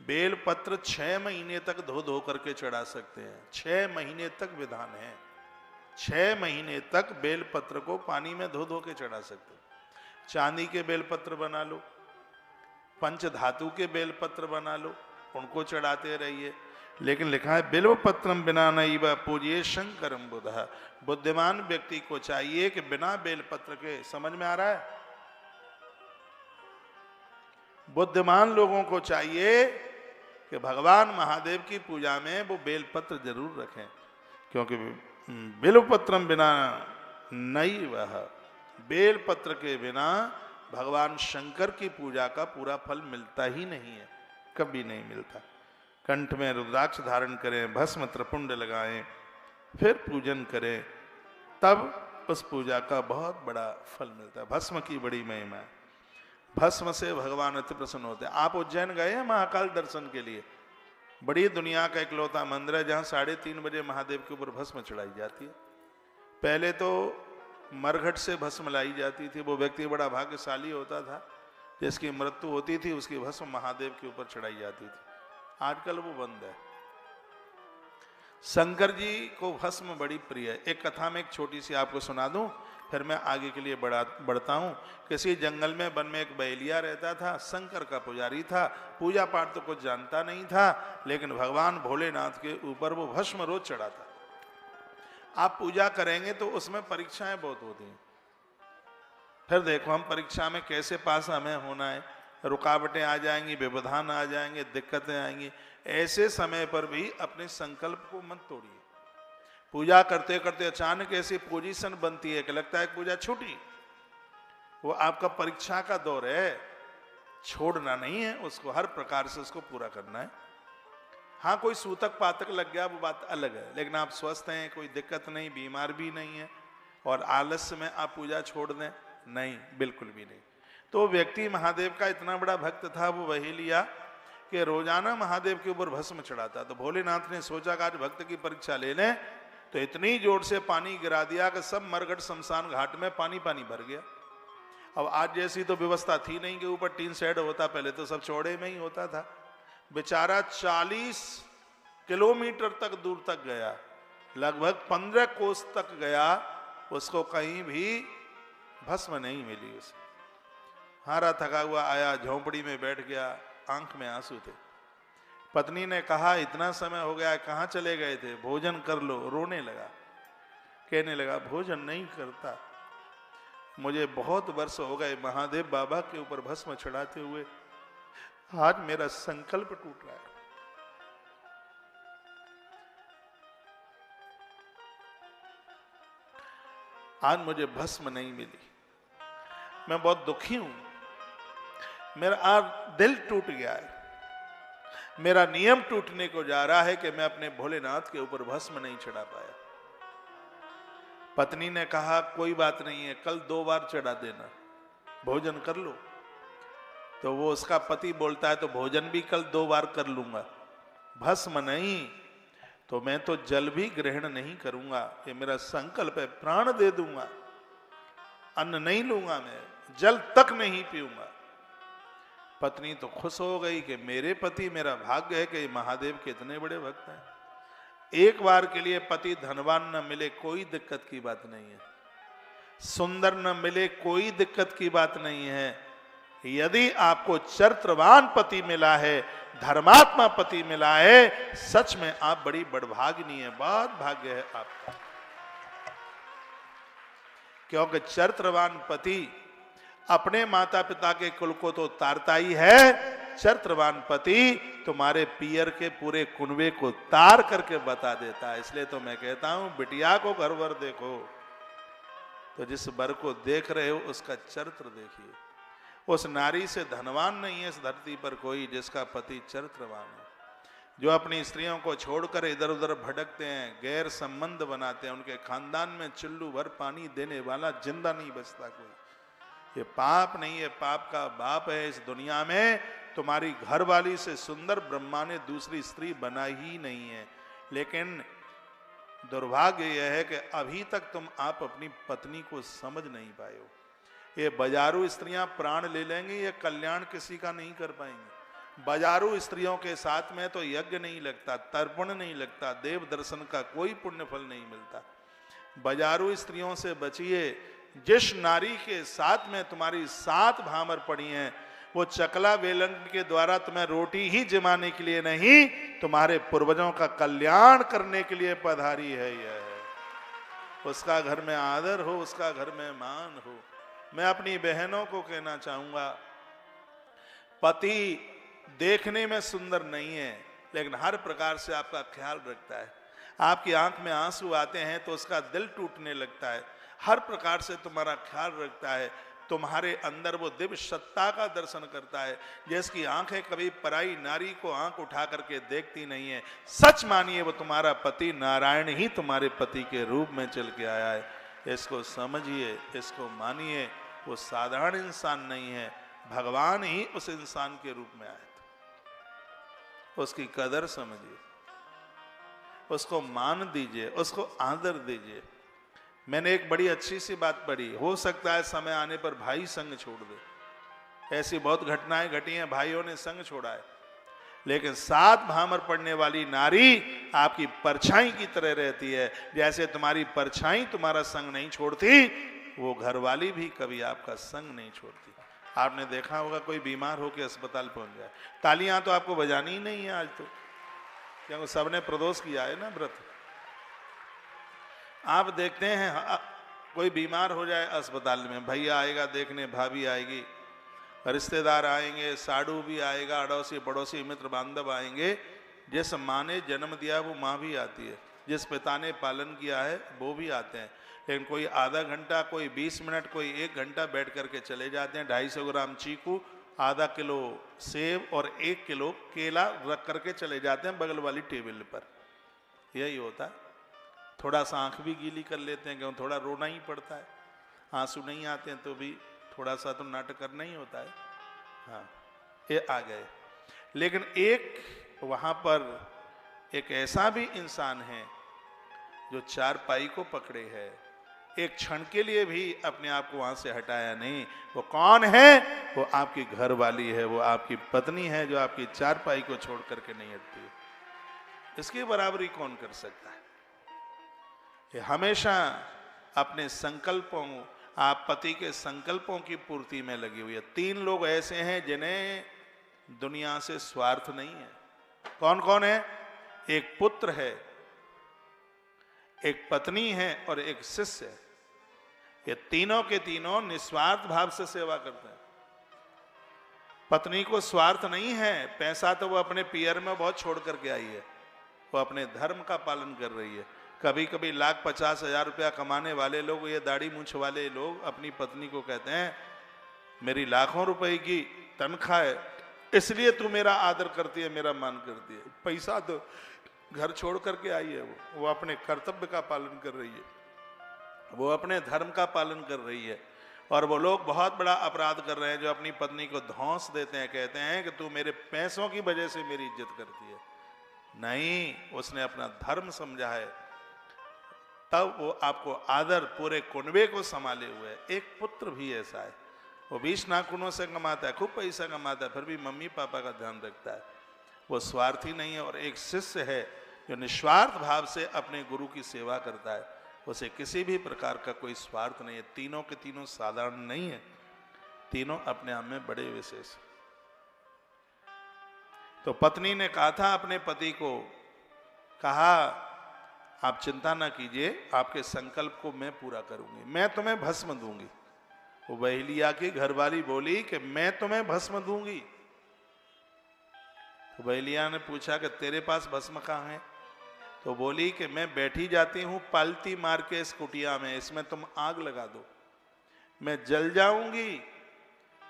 S1: बेल पत्र 6 महीने तक धो धो करके चढ़ा सकते हैं, 6 महीने तक विधान है। 6 महीने तक बेल पत्र को पानी में धो धो के चढ़ा सकते हो। चांदी के बेल पत्र बना लो, पंच धातु के बेल पत्र बना लो, उनको चढ़ाते रहिए। लेकिन लिखा है बिल्व पत्रम बिना नैव पूज्ये शंकरम बुधा। बुद्धिमान व्यक्ति को चाहिए कि बिना बेल पत्र के, समझ में आ रहा है, बुद्धिमान लोगों को चाहिए कि भगवान महादेव की पूजा में वो बेल पत्र जरूर रखें, क्योंकि बिल्वपत्रम बिना नहीं वह, बेल पत्र के बिना भगवान शंकर की पूजा का पूरा फल मिलता ही नहीं है, कभी नहीं मिलता। कंठ में रुद्राक्ष धारण करें, भस्म त्रिपुंड लगाएं, फिर पूजन करें, तब उस पूजा का बहुत बड़ा फल मिलता है। भस्म की बड़ी महिमा है, भस्म से भगवान अति प्रसन्न होते हैं। आप उज्जैन गए हैं महाकाल दर्शन के लिए? बड़ी दुनिया का इकलौता मंदिर है जहां 3:30 बजे महादेव के ऊपर भस्म चढ़ाई जाती है। पहले तो मरघट से भस्म लाई जाती थी, वो व्यक्ति बड़ा भाग्यशाली होता था, जिसकी मृत्यु होती थी उसकी भस्म महादेव के ऊपर चढ़ाई जाती थी। आजकल वो बंद है। शंकर जी को भस्म बड़ी प्रिय है। एक कथा में एक छोटी सी आपको सुना दूं, फिर मैं आगे के लिए बढ़ता हूँ। किसी जंगल में वन में एक बैलिया रहता था, शंकर का पुजारी था, पूजा पाठ तो कुछ जानता नहीं था, लेकिन भगवान भोलेनाथ के ऊपर वो भस्म रोज चढ़ाता। आप पूजा करेंगे तो उसमें परीक्षाएं बहुत होती हैं। फिर देखो हम परीक्षा में कैसे पास हमें होना है, रुकावटें आ जाएंगी, व्यवधान आ जाएंगे, दिक्कतें आएंगी। ऐसे समय पर भी अपने संकल्प को मत तोड़िए। पूजा करते करते अचानक ऐसी पोजीशन बनती है कि लगता है पूजा छूटी, वो आपका परीक्षा का दौर है, छोड़ना नहीं है उसको, हर प्रकार से उसको पूरा करना है। हाँ, कोई सूतक पातक लग गया वो बात अलग है, लेकिन आप स्वस्थ हैं, कोई दिक्कत नहीं, बीमार भी नहीं है, और आलस्य में आप पूजा छोड़ दें, नहीं, बिल्कुल भी नहीं। तो व्यक्ति महादेव का इतना बड़ा भक्त था, वो वही लिया कि रोजाना महादेव के ऊपर भस्म चढ़ाता। तो भोलेनाथ ने सोचा कि आज भक्त की परीक्षा ले लें, तो इतनी जोर से पानी गिरा दिया कि सब मरघट शमशान घाट में पानी पानी भर गया। अब आज जैसी तो व्यवस्था थी नहीं कि ऊपर टीन शेड होता, पहले तो सब चौड़े में ही होता था। बेचारा 40 किलोमीटर तक दूर तक गया, लगभग 15 कोस तक गया, उसको कहीं भी भस्म नहीं मिली। उसे हारा थका हुआ आया, झोंपड़ी में बैठ गया, आंख में आंसू थे। पत्नी ने कहा इतना समय हो गया, कहाँ चले गए थे, भोजन कर लो। रोने लगा, कहने लगा भोजन नहीं करता, मुझे बहुत वर्ष हो गए महादेव बाबा के ऊपर भस्म चढ़ाते हुए, आज मेरा संकल्प टूट रहा है। आज मुझे भस्म नहीं मिली, मैं बहुत दुखी हूं, मेरा आज दिल टूट गया है, मेरा नियम टूटने को जा रहा है कि मैं अपने भोलेनाथ के ऊपर भस्म नहीं चढ़ा पाया। पत्नी ने कहा कोई बात नहीं है, कल 2 बार चढ़ा देना, भोजन कर लो। तो वो उसका पति बोलता है तो भोजन भी कल 2 बार कर लूंगा, भस्म नहीं, तो मैं तो जल भी ग्रहण नहीं करूंगा, ये मेरा संकल्प है, प्राण दे दूंगा, अन्न नहीं लूंगा, मैं जल तक नहीं पीऊंगा। पत्नी तो खुश हो गई कि मेरे पति, मेरा भाग्य है कि महादेव के इतने बड़े भक्त हैं। एक बार के लिए पति धनवान न मिले कोई दिक्कत की बात नहीं है, सुंदर न मिले कोई दिक्कत की बात नहीं है। यदि आपको चरित्रवान पति मिला है, धर्मात्मा पति मिला है, सच में आप बड़ी बड़भागिनी है, बहुत भाग्य है आपका। क्योंकि चरित्रवान पति अपने माता पिता के कुल को तो तारता ही है, चरित्रवान पति तुम्हारे पियर के पूरे कुनबे को तार करके बता देता है। इसलिए तो मैं कहता हूं बिटिया को घर वर देखो तो जिस वर को देख रहे हो उसका चरित्र देखिए। उस नारी से धनवान नहीं है इस धरती पर कोई जिसका पति चरित्रवान है। जो अपनी स्त्रियों को छोड़कर इधर उधर भटकते हैं, गैर संबंध बनाते हैं, उनके खानदान में चुल्लू भर पानी देने वाला जिंदा नहीं बचता कोई। ये पाप नहीं है, पाप का बाप है। इस दुनिया में तुम्हारी घरवाली से सुंदर ब्रह्मा ने दूसरी स्त्री बना ही नहीं है। लेकिन दुर्भाग्य यह है कि अभी तक तुम आप अपनी पत्नी को समझ नहीं पाए हो। ये बाजारू स्त्रियां प्राण ले लेंगी, ये कल्याण किसी का नहीं कर पाएंगी। बाजारू स्त्रियों के साथ में तो यज्ञ नहीं लगता, तर्पण नहीं लगता, देव दर्शन का कोई पुण्य फल नहीं मिलता। बाजारू स्त्रियों से बचिए। जिस नारी के साथ में तुम्हारी 7 भामर पड़ी हैं, वो चकला बेलन के द्वारा तुम्हें रोटी ही जमाने के लिए नहीं, तुम्हारे पूर्वजों का कल्याण करने के लिए पधारी है। यह उसका घर में आदर हो, उसका घर में मान हो। मैं अपनी बहनों को कहना चाहूंगा, पति देखने में सुंदर नहीं है लेकिन हर प्रकार से आपका ख्याल रखता है। आपकी आंख में आंसू आते हैं तो उसका दिल टूटने लगता है, हर प्रकार से तुम्हारा ख्याल रखता है, तुम्हारे अंदर वो दिव्य सत्ता का दर्शन करता है, जिसकी आंखें कभी पराई नारी को आंख उठा करके देखती नहीं है। सच मानिए वो तुम्हारा पति नारायण ही तुम्हारे पति के रूप में चल के आया है। इसको समझिए, इसको मानिए। वो साधारण इंसान नहीं है, भगवान ही उस इंसान के रूप में आए थे। उसकी कदर समझिए, उसको मान दीजिए, उसको आदर दीजिए। मैंने एक बड़ी अच्छी सी बात पढ़ी, हो सकता है समय आने पर भाई संग छोड़ दे। ऐसी बहुत घटनाएं घटी हैं, भाइयों ने संग छोड़ा है, लेकिन 7 भामर पढ़ने वाली नारी आपकी परछाई की तरह रहती है। जैसे तुम्हारी परछाई तुम्हारा संग नहीं छोड़ती, वो घरवाली भी कभी आपका संग नहीं छोड़ती। आपने देखा होगा कोई बीमार होकर अस्पताल पहुंच जाए, तालियां तो आपको बजानी ही नहीं है आज तो, क्योंकि सबने प्रदोष किया है ना, व्रत। आप देखते हैं कोई बीमार हो जाए अस्पताल में, भैया आएगा देखने, भाभी आएगी, रिश्तेदार आएंगे, साडू भी आएगा, अड़ोसी पड़ोसी मित्र बांधव आएंगे। जिस माँ ने जन्म दिया वो माँ भी आती है, जिस पिता ने पालन किया है वो भी आते हैं। लेकिन कोई आधा घंटा, कोई 20 मिनट, कोई 1 घंटा बैठ करके चले जाते हैं। 250 ग्राम चीकू, आधा किलो सेब और 1 किलो केला रख करके चले जाते हैं बगल वाली टेबल पर। यही होता है। थोड़ा सा आंख भी गीली कर लेते हैं, क्योंकि थोड़ा रोना ही पड़ता है, आंसू नहीं आते हैं तो भी थोड़ा सा तो नाटक करना ही होता है। हाँ, ये आ गए। लेकिन एक वहां पर एक ऐसा भी इंसान है जो चारपाई को पकड़े है, एक क्षण के लिए भी अपने आप को वहां से हटाया नहीं। वो कौन है? वो आपकी घरवाली है, वो आपकी पत्नी है, जो आपकी चारपाई को छोड़ करके नहीं हटती। इसकी बराबरी कौन कर सकता है? ये हमेशा अपने संकल्पों, आप पति के संकल्पों की पूर्ति में लगी हुई है। 3 लोग ऐसे हैं जिन्हें दुनिया से स्वार्थ नहीं है। कौन कौन है? एक पुत्र है, एक पत्नी है और एक शिष्य है। ये तीनों के तीनों निस्वार्थ भाव से सेवा करते हैं। पत्नी को स्वार्थ नहीं है, पैसा तो वो अपने पियर में बहुत छोड़ करके आई है, वो अपने धर्म का पालन कर रही है। कभी कभी 1,50,000 रुपया कमाने वाले लोग, ये दाढ़ी मूंछ वाले लोग अपनी पत्नी को कहते हैं, मेरी लाखों रुपए की तनख्वाह है, इसलिए तू मेरा आदर करती है, मेरा मान करती है। पैसा तो घर छोड़ करके आई है, वो अपने कर्तव्य का पालन कर रही है, वो अपने धर्म का पालन कर रही है। और वो लोग बहुत बड़ा अपराध कर रहे हैं जो अपनी पत्नी को धौंस देते हैं, कहते हैं कि तू मेरे पैसों की वजह से मेरी इज्जत करती है। नहीं, उसने अपना धर्म समझा है, तब वो आपको आदर, पूरे कुनबे को संभाले हुए है। एक पुत्र भी ऐसा है, वो 20 नाखूनों से कमाता है, खूब पैसा कमाता है, फिर भी मम्मी पापा का ध्यान रखता है, वो स्वार्थी नहीं है। और एक शिष्य है जो निस्वार्थ भाव से अपने गुरु की सेवा करता है, उसे किसी भी प्रकार का कोई स्वार्थ नहीं है। तीनों के तीनों साधारण नहीं है, तीनों अपने आप में बड़े विशेष। तो पत्नी ने कहा था अपने पति को, कहा आप चिंता ना कीजिए, आपके संकल्प को मैं पूरा करूंगी, मैं तुम्हें भस्म दूंगी। वो बहेलिया की घरवाली बोली कि मैं तुम्हें भस्म दूंगी। तो बहेलिया ने पूछा कि तेरे पास भस्म कहाँ है? तो बोली कि मैं बैठी जाती हूं पालती मार के इस कुटिया में, इसमें तुम आग लगा दो, मैं जल जाऊंगी,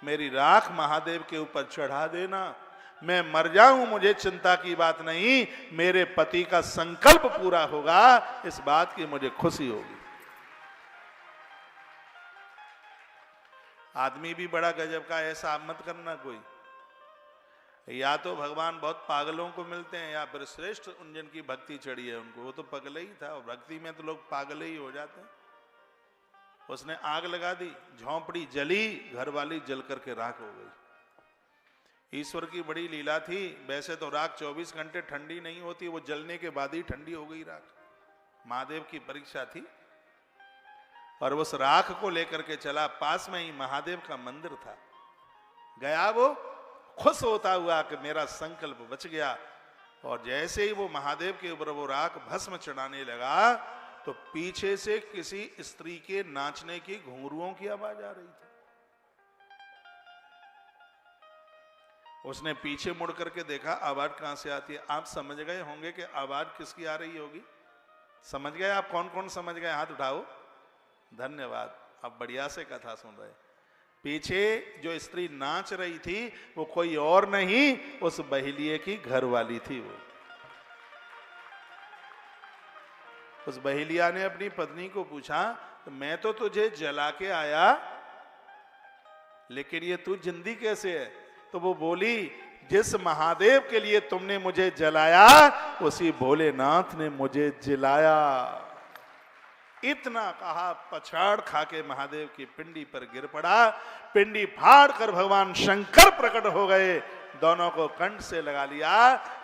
S1: मेरी राख महादेव के ऊपर चढ़ा देना, मैं मर जाऊं मुझे चिंता की बात नहीं, मेरे पति का संकल्प पूरा होगा, इस बात की मुझे खुशी होगी। आदमी भी बड़ा गजब का, ऐसा आप मत करना कोई। या तो भगवान बहुत पागलों को मिलते हैं, या फिर श्रेष्ठ उन जिनकी भक्ति चढ़ी है उनको, वो तो पगल ही था, और भक्ति में तो लोग पागल ही हो जाते हैं। उसने आग लगा दी, झोंपड़ी जली, घरवाली जल करके राख हो गई। ईश्वर की बड़ी लीला थी। वैसे तो राख 24 घंटे ठंडी नहीं होती, वो जलने के बाद ही ठंडी हो गई राख। महादेव की परीक्षा थी, और उस राख को लेकर के चला, पास में ही महादेव का मंदिर था, गया वो खुश होता हुआ कि मेरा संकल्प बच गया। और जैसे ही वो महादेव के ऊपर वो राख भस्म चढ़ाने लगा, तो पीछे से किसी स्त्री के नाचने की, घुंघरुओं की आवाज आ रही थी। उसने पीछे मुड़ करके देखा, आवाज कहां से आती है। आप समझ गए होंगे कि आवाज किसकी आ रही होगी। समझ गए आप? कौन कौन समझ गए हाथ उठाओ। धन्यवाद, आप बढ़िया से कथा सुन रहे। पीछे जो स्त्री नाच रही थी वो कोई और नहीं, उस बहेलिये की घरवाली थी। वो उस बहेलिया ने अपनी पत्नी को पूछा, मैं तो तुझे जला के आया, लेकिन ये तू जिंदी कैसे है? तो वो बोली, जिस महादेव के लिए तुमने मुझे जलाया उसी भोलेनाथ ने मुझे जिलाया। इतना कहा, पछाड़ खा के महादेव की पिंडी पर गिर पड़ा। पिंडी फाड़ कर भगवान शंकर प्रकट हो गए, दोनों को कंठ से लगा लिया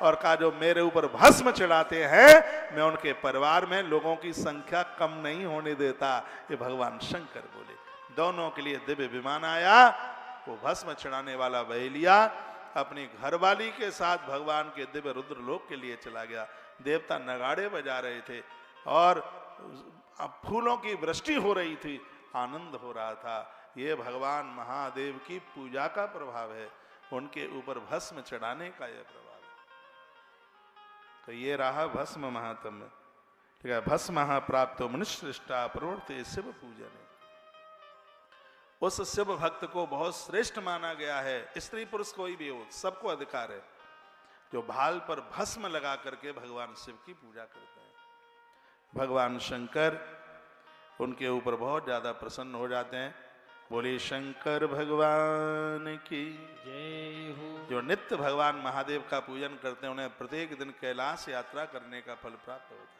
S1: और कहा, जो मेरे ऊपर भस्म चढ़ाते हैं मैं उनके परिवार में लोगों की संख्या कम नहीं होने देता। ये भगवान शंकर बोले। दोनों के लिए दिव्य विमान आया। वो भस्म चढ़ाने वाला बहेलिया अपनी घरवाली के साथ भगवान के दिव्य रुद्र लोक के लिए चला गया। देवता नगाड़े बजा रहे थे और फूलों की वृष्टि हो रही थी, आनंद हो रहा था। ये भगवान महादेव की पूजा का प्रभाव है, उनके ऊपर भस्म चढ़ाने का यह प्रभाव है। तो ये रहा भस्म महात्म्य। ठीक है, भस्म प्राप्त मनुष्यश्रेष्ठा प्रवृत्ति शिव पूजन। उस शिव भक्त को बहुत श्रेष्ठ माना गया है। स्त्री पुरुष कोई भी हो, सबको अधिकार है जो भाल पर भस्म लगा करके भगवान शिव की पूजा करते हैं। भगवान शंकर उनके ऊपर बहुत ज्यादा प्रसन्न हो जाते हैं। बोले शंकर भगवान की
S2: जय हो।
S1: जो नित्य भगवान महादेव का पूजन करते हैं उन्हें प्रत्येक दिन कैलाश यात्रा करने का फल प्राप्त होता है।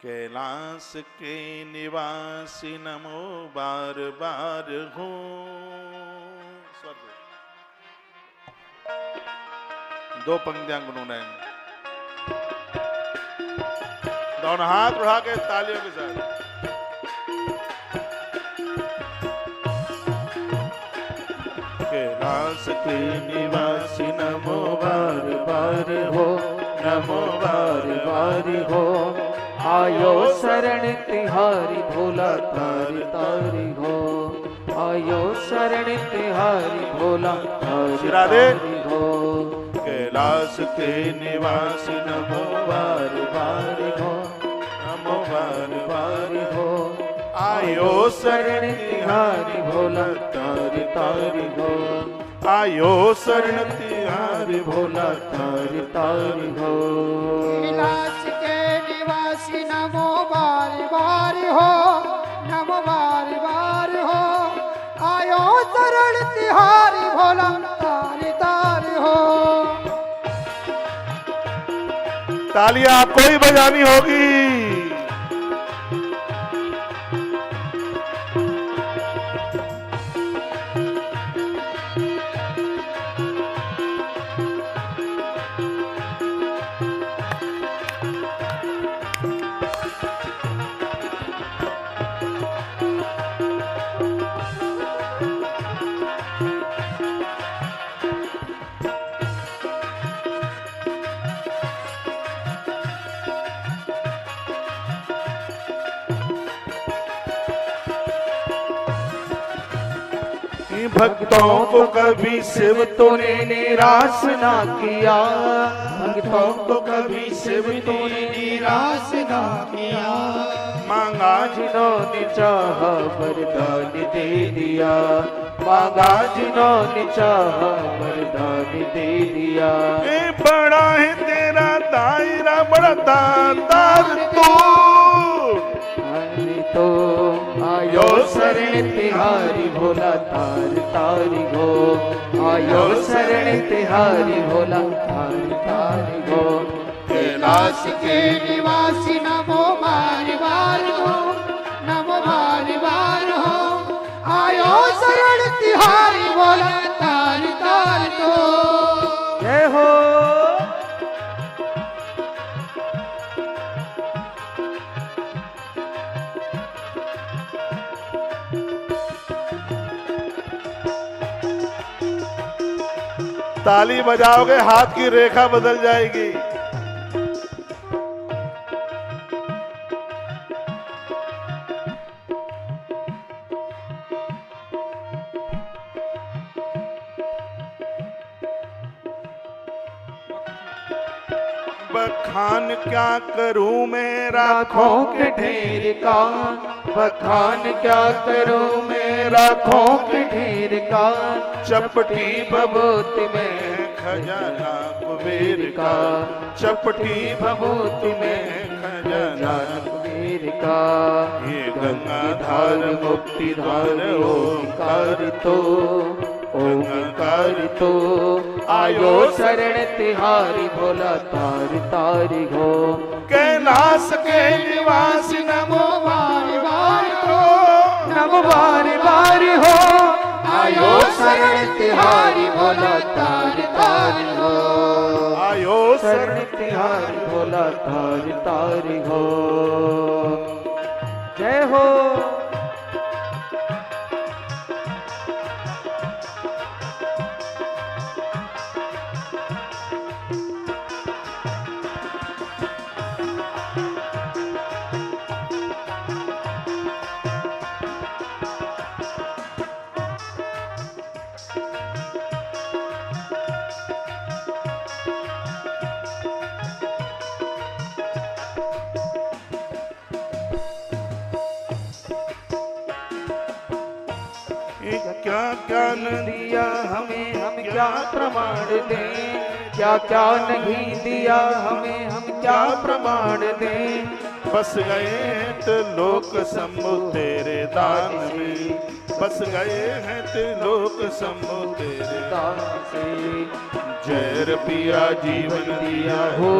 S1: कैलाश के निवासी नमो बार बार हो। स्वर्ग 2 पंक्तियां गुनगुनाएंगे, दोनों हाथ उठा के तालियों के साथ। कैलाश के निवासी नमो बार बार हो,
S2: नमो बार बार हो। आयो शरण तिहारी भोला तारी तारी हो। आयो शरण तिहारी भोला तारी तारी हो।
S1: कैलाश के निवासी नमो बार बार हो, नमो बार बार हो। आयो शरण तिहारी भोला तारी तारी हो। आयो शरण तिहारी भोला तारी तारी हो।
S3: कैलाश के निवासी नमो बार बार हो, नमो बार बार हो। आयो शरण तिहारी भोला तारी तारी हो।
S1: तालियां आपको ही बजानी होगी। भक्तों को कभी शिव तूने निराश ना किया। भक्तों को कभी शिव तूने निराश ना किया। मांगा जिन्होंने चाहा वरदान दे दिया। मांगा जिन्होंने चाहा वरदान दे दिया। बड़ा है तेरा दायरा, बड़ा दातार
S2: तो आयो शरण तिहारी भोला तारी तारी हो। आयो शरण तिहारी भोला तारी तारी हो।
S3: कैलाश के निवासी नमो बार बार हो, नमो बार बार हो। आयो शरण तिहारी भोला तारी तारी हो।
S2: जय हो।
S1: ताली बजाओगे हाथ की रेखा बदल जाएगी। बखान क्या करूं मैं
S2: राखों के ढेर का, बखान क्या करूं मैं राखों के ढेर का।
S1: चपटी
S2: भभूत में
S1: खजाना कुबेर का, चपटी भभूत में खजाना
S2: कुबेर का।
S1: ये गंगाधार मुक्ति द्वार ओंकार
S2: तो ओंकार तो आयो शरण तिहारी भोला तार तारी हो।
S1: कैलाश के निवासी नमो
S3: बारी बारी हो
S2: नमो बारी बारी हो।
S3: आयो शरण तिहारी भोला तार तारी हो।
S1: आयो
S2: शरण तिहारी भोला तार तारी हो। जय हो।
S1: क्या क्या न
S2: दिया हमें हम क्या प्रमाण दें। क्या क्या नहीं दिया हमें हम क्या प्रमाण दें।
S1: बस गए हैं तो लोक शंभु तेरे दान में, बस गए हैं तो लोक शंभु तेरे
S2: दान से
S1: जय पिया जीवन दिया हो,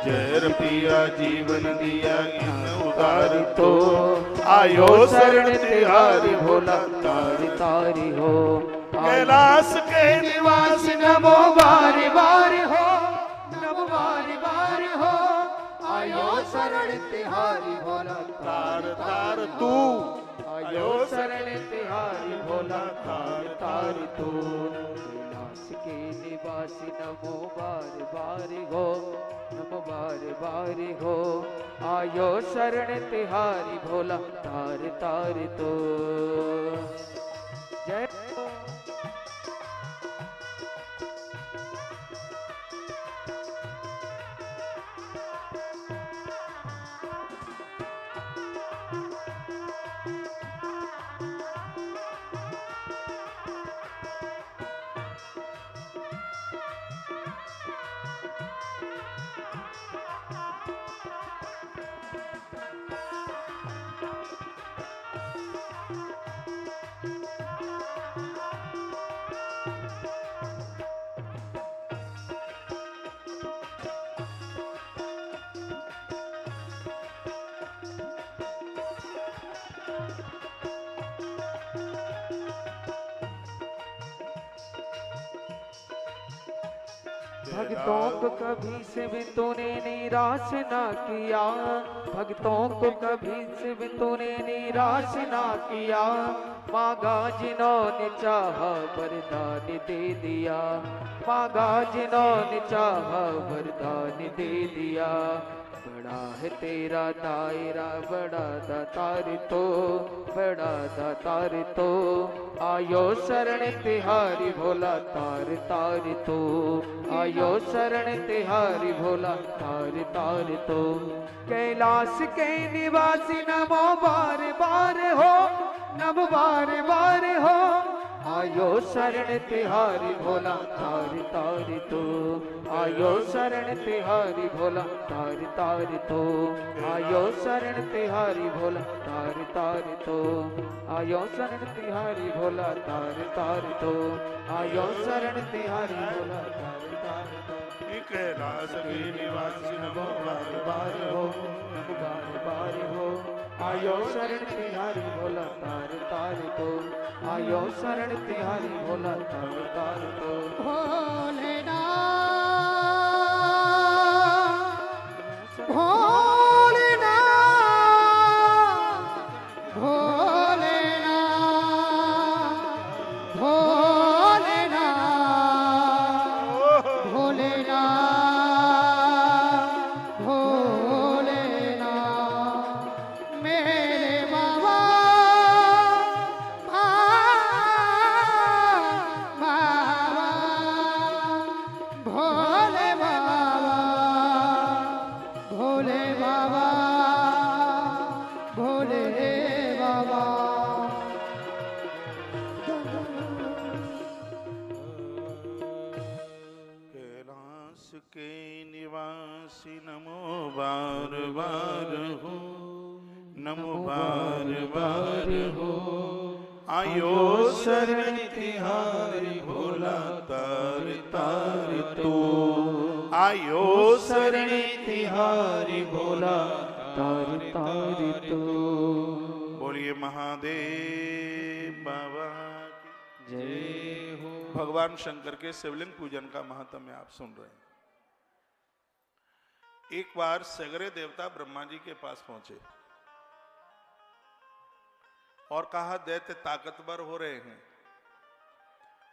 S1: जय पिया जीवन दिया इन उदार तो आयो शरण तिहारी भोला
S2: तारी तारी हो।
S1: कैलाश के निवासी
S3: नमो बारी बारी हो नमो बारी बारी हो। आयो शरण तिहारी भोला
S1: तार तार तू
S2: आयो शरण तिहारी भोला तार तारी तू। कैलाश के निवासी नमो बार बार हो नमो बार बार हो। आयो शरण तिहारी भोला तार तार तो। जय हो। भक्तों को कभी से भी तूने निराश ना किया। भक्तों को कभी से भी तूने निराश ना किया। मांगा जिन्होंने चाहा वरदान दे दिया। मांगा जिन्होंने चाहा वरदान दे दिया। बड़ा है तेरा दायरा बड़ा दातार तो, बड़ा दातार तो। आयो शरण तिहारी भोला तार तार तो। आयो शरण तिहारी भोला तार तार तो। कैलाश के निवासी नमो बार बार हो नमो बार बार हो। आयो शरण तिहारी भोला तार तार तो। आयो शरण तिहारी भोला तार तार तो। आयो शरण तिहारी भोला तार तार तो। आयो शरण तिहारी भोला तार तार तो। आयो शरण तिहारी भोला तार तार तो।
S1: कैलाश के निवासी नमो बार बार हो
S2: नमो बार बार हो। आयो शरण तिहारी भोला तार तार तो। आयो शरण तिहारी भोला तार तार तो।
S3: भोलेनाथ भोलेनाथ भोलेनाथ भोलेनाथ भोलेनाथ भोलेनाथ मेरे बाबा बाबा
S1: अविनाशी नमो बार बार हो, नमो बार बार हो। आयो शरण तिहारी भोला तार तार तो, आयो शरण तिहारी भोला
S2: तार तार तो।
S1: बोलिए महादेव बाबा की
S2: जय हो।
S1: भगवान शंकर के शिवलिंग पूजन का महात्म्य आप सुन रहे हैं। एक बार सगरे देवता ब्रह्मा जी के पास पहुंचे और कहा दैत्य ताकतवर हो रहे हैं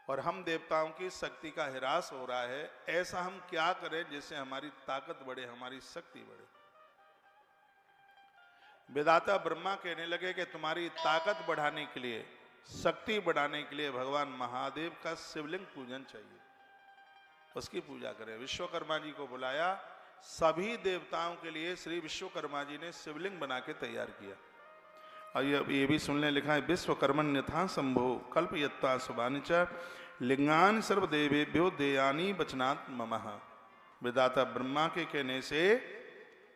S1: और हम देवताओं की शक्ति का ह्रास हो रहा है, ऐसा हम क्या करें जिससे हमारी ताकत बढ़े, हमारी शक्ति बढ़े। विधाता ब्रह्मा कहने लगे कि तुम्हारी ताकत बढ़ाने के लिए, शक्ति बढ़ाने के लिए भगवान महादेव का शिवलिंग पूजन चाहिए, उसकी पूजा करें। विश्वकर्मा जी को बुलाया, सभी देवताओं के लिए श्री विश्वकर्मा जी ने शिवलिंग बना के तैयार किया। और ये भी सुनने लिखा है, विश्वकर्मण्यथा संभो कल्पयत्ता सुभानि च लिंगान सर्वदेवेभ्यो देयानी वचनात् ममः। विधाता ब्रह्मा के कहने से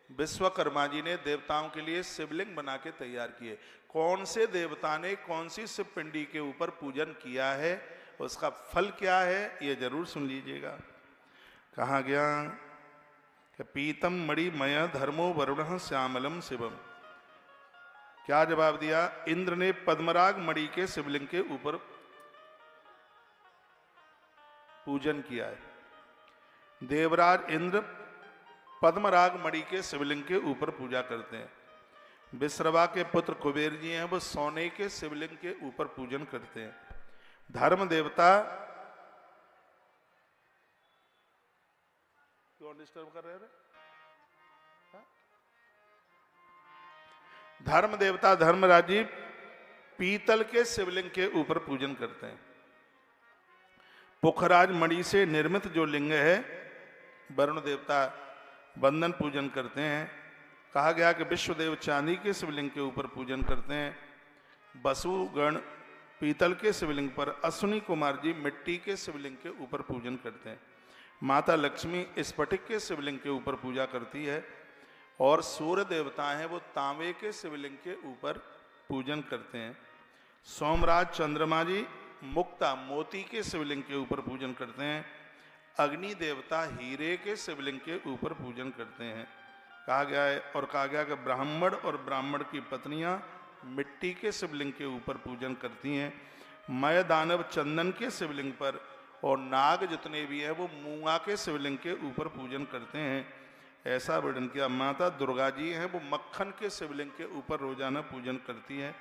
S1: विश्वकर्मा जी ने देवताओं के लिए शिवलिंग बना के तैयार किए। कौन से देवता ने कौन सी शिव पिंडी के ऊपर पूजन किया है, उसका फल क्या है, ये जरूर सुन लीजिएगा। कहा गया कि पीतम मणिमय धर्मो वरुण श्यामलम शिवम। क्या जवाब दिया? इंद्र ने पद्मराग मणि के शिवलिंग के ऊपर पूजन किया है। देवराज इंद्र पद्मराग मणि के शिवलिंग के ऊपर पूजा करते हैं। विश्रवा के पुत्र कुबेर जी हैं, वो सोने के शिवलिंग के ऊपर पूजन करते हैं। धर्म देवता क्यों डिस्टर्ब कर रहे हैं? धर्म देवता धर्मराज जी पीतल के शिवलिंग के ऊपर पूजन करते हैं। पुखराज मणि से निर्मित जो लिंग है, वरुण देवता बंधन पूजन करते हैं। कहा गया कि विश्वदेव चांदी के शिवलिंग के ऊपर पूजन करते हैं। वसुगण पीतल के शिवलिंग पर, अश्विनी कुमार जी मिट्टी के शिवलिंग के ऊपर पूजन करते हैं। माता लक्ष्मी स्फटिक के शिवलिंग के ऊपर पूजा करती है और सूर्य देवता हैं वो तांबे के शिवलिंग के ऊपर पूजन करते हैं। सोमराज चंद्रमा जी मुक्ता मोती के शिवलिंग के ऊपर पूजन करते हैं। अग्नि देवता हीरे के शिवलिंग के ऊपर पूजन करते हैं। कहा गया है और कहा गया कि ब्राह्मण और ब्राह्मण की पत्नियां मिट्टी के शिवलिंग के ऊपर पूजन करती हैं। मय दानव चंदन के शिवलिंग पर और नाग जितने भी हैं वो मूंगा के शिवलिंग के ऊपर पूजन करते हैं। ऐसा वर्णन किया। माता दुर्गा जी हैं वो मक्खन के शिवलिंग के ऊपर रोजाना पूजन करती हैं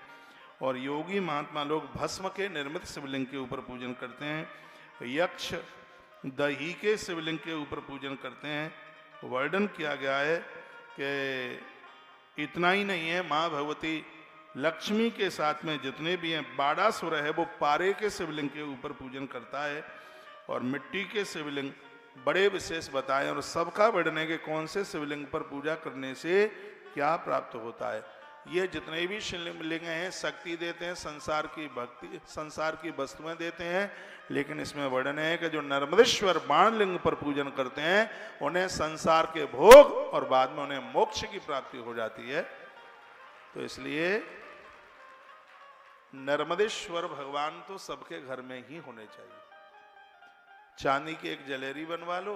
S1: और योगी महात्मा लोग भस्म के निर्मित शिवलिंग के ऊपर पूजन करते हैं। यक्ष दही के शिवलिंग के ऊपर पूजन करते हैं। वर्णन किया गया है कि इतना ही नहीं है, माँ भगवती लक्ष्मी के साथ में जितने भी हैं, बाड़ासुर है वो पारे के शिवलिंग के ऊपर पूजन करता है और मिट्टी के शिवलिंग बड़े विशेष बताए और सबका वर्णन है कि कौन से शिवलिंग पर पूजा करने से क्या प्राप्त होता है। ये जितने भी शिवलिंग हैं शक्ति देते हैं, संसार की भक्ति, संसार की वस्तुएं देते हैं, लेकिन इसमें वर्णन है कि जो नर्मदेश्वर बाण लिंग पर पूजन करते हैं उन्हें संसार के भोग और बाद में उन्हें मोक्ष की प्राप्ति हो जाती है। तो इसलिए नर्मदेश्वर भगवान तो सबके घर में ही होने चाहिए। चांदी की एक जलेरी बनवा लो।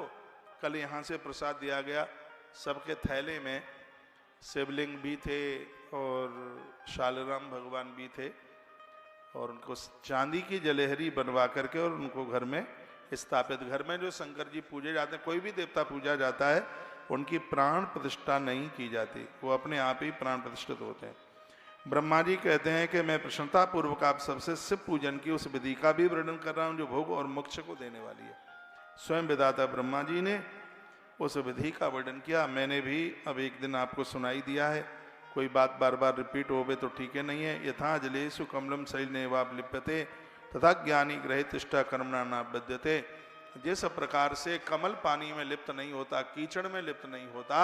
S1: कल यहाँ से प्रसाद दिया गया, सबके थैले में शिवलिंग भी थे और शालराम भगवान भी थे और उनको चांदी की जलेहरी बनवा करके और उनको घर में स्थापित, घर में जो शंकर जी पूजे जाते हैं, कोई भी देवता पूजा जाता है, उनकी प्राण प्रतिष्ठा नहीं की जाती, वो अपने आप ही प्राण प्रतिष्ठित होते हैं। ब्रह्मा जी कहते हैं कि मैं प्रसन्नता पूर्वक आप सबसे शिव पूजन की उस विधि का भी वर्णन कर रहा हूँ जो भोग और मोक्ष को देने वाली है। स्वयं विधाता ब्रह्मा जी ने उस विधि का वर्णन किया। मैंने भी अब एक दिन आपको सुनाई दिया है, कोई बात बार बार रिपीट होवे तो ठीक है नहीं है। यथा जलेषु कमलम शैलनेवाप लिप्यते तथा ज्ञानी ग्रहे तिष्ठा कर्मणा न बध्यते। जिस प्रकार से कमल पानी में लिप्त नहीं होता, कीचड़ में लिप्त नहीं होता,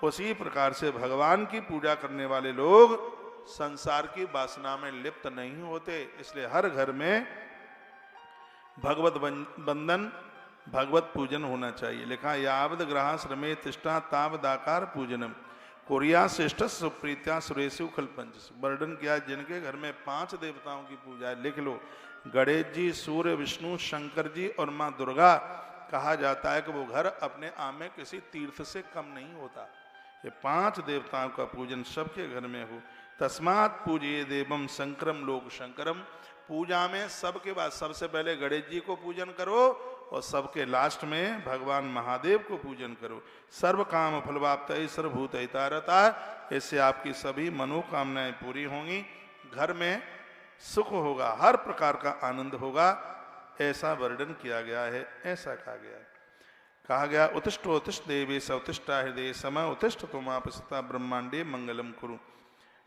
S1: उसी प्रकार से भगवान की पूजा करने वाले लोग संसार की वासना में लिप्त नहीं होते। इसलिए हर घर में भगवत बंदन, भगवत पूजन होना चाहिए। लिखा यावद ग्रह श्रमे तिष्ठा तावदाकार पूजनम कोरिया श्रेष्ठ सुप्रीत्या सुरेशु कल्पंच। वर्णन किया जिनके घर में 5 देवताओं की पूजा है, लिख लो, गणेश जी, सूर्य, विष्णु, शंकर जी और माँ दुर्गा। कहा जाता है कि वो घर अपने आप में किसी तीर्थ से कम नहीं होता। ये 5 देवताओं का पूजन सबके घर में हो। तस्मात् पूजिए देवम शंकरम लोक शंकरम। पूजा में सबके बाद सबसे पहले गणेश जी को पूजन करो और सबके लास्ट में भगवान महादेव को पूजन करो। सर्व काम फलवाप्त सर्वभूत हितारता। इससे आपकी सभी मनोकामनाएं पूरी होंगी, घर में सुख होगा, हर प्रकार का आनंद होगा। ऐसा वर्णन किया गया है, ऐसा कहा गया है। कहा गया उत्तिष्ठो उत्तिष्ठ देवे स उत्तिष्ठा हृदय समय उत्तिष्ठ तुमापस्था ब्रह्मांडे मंगलम कुरु।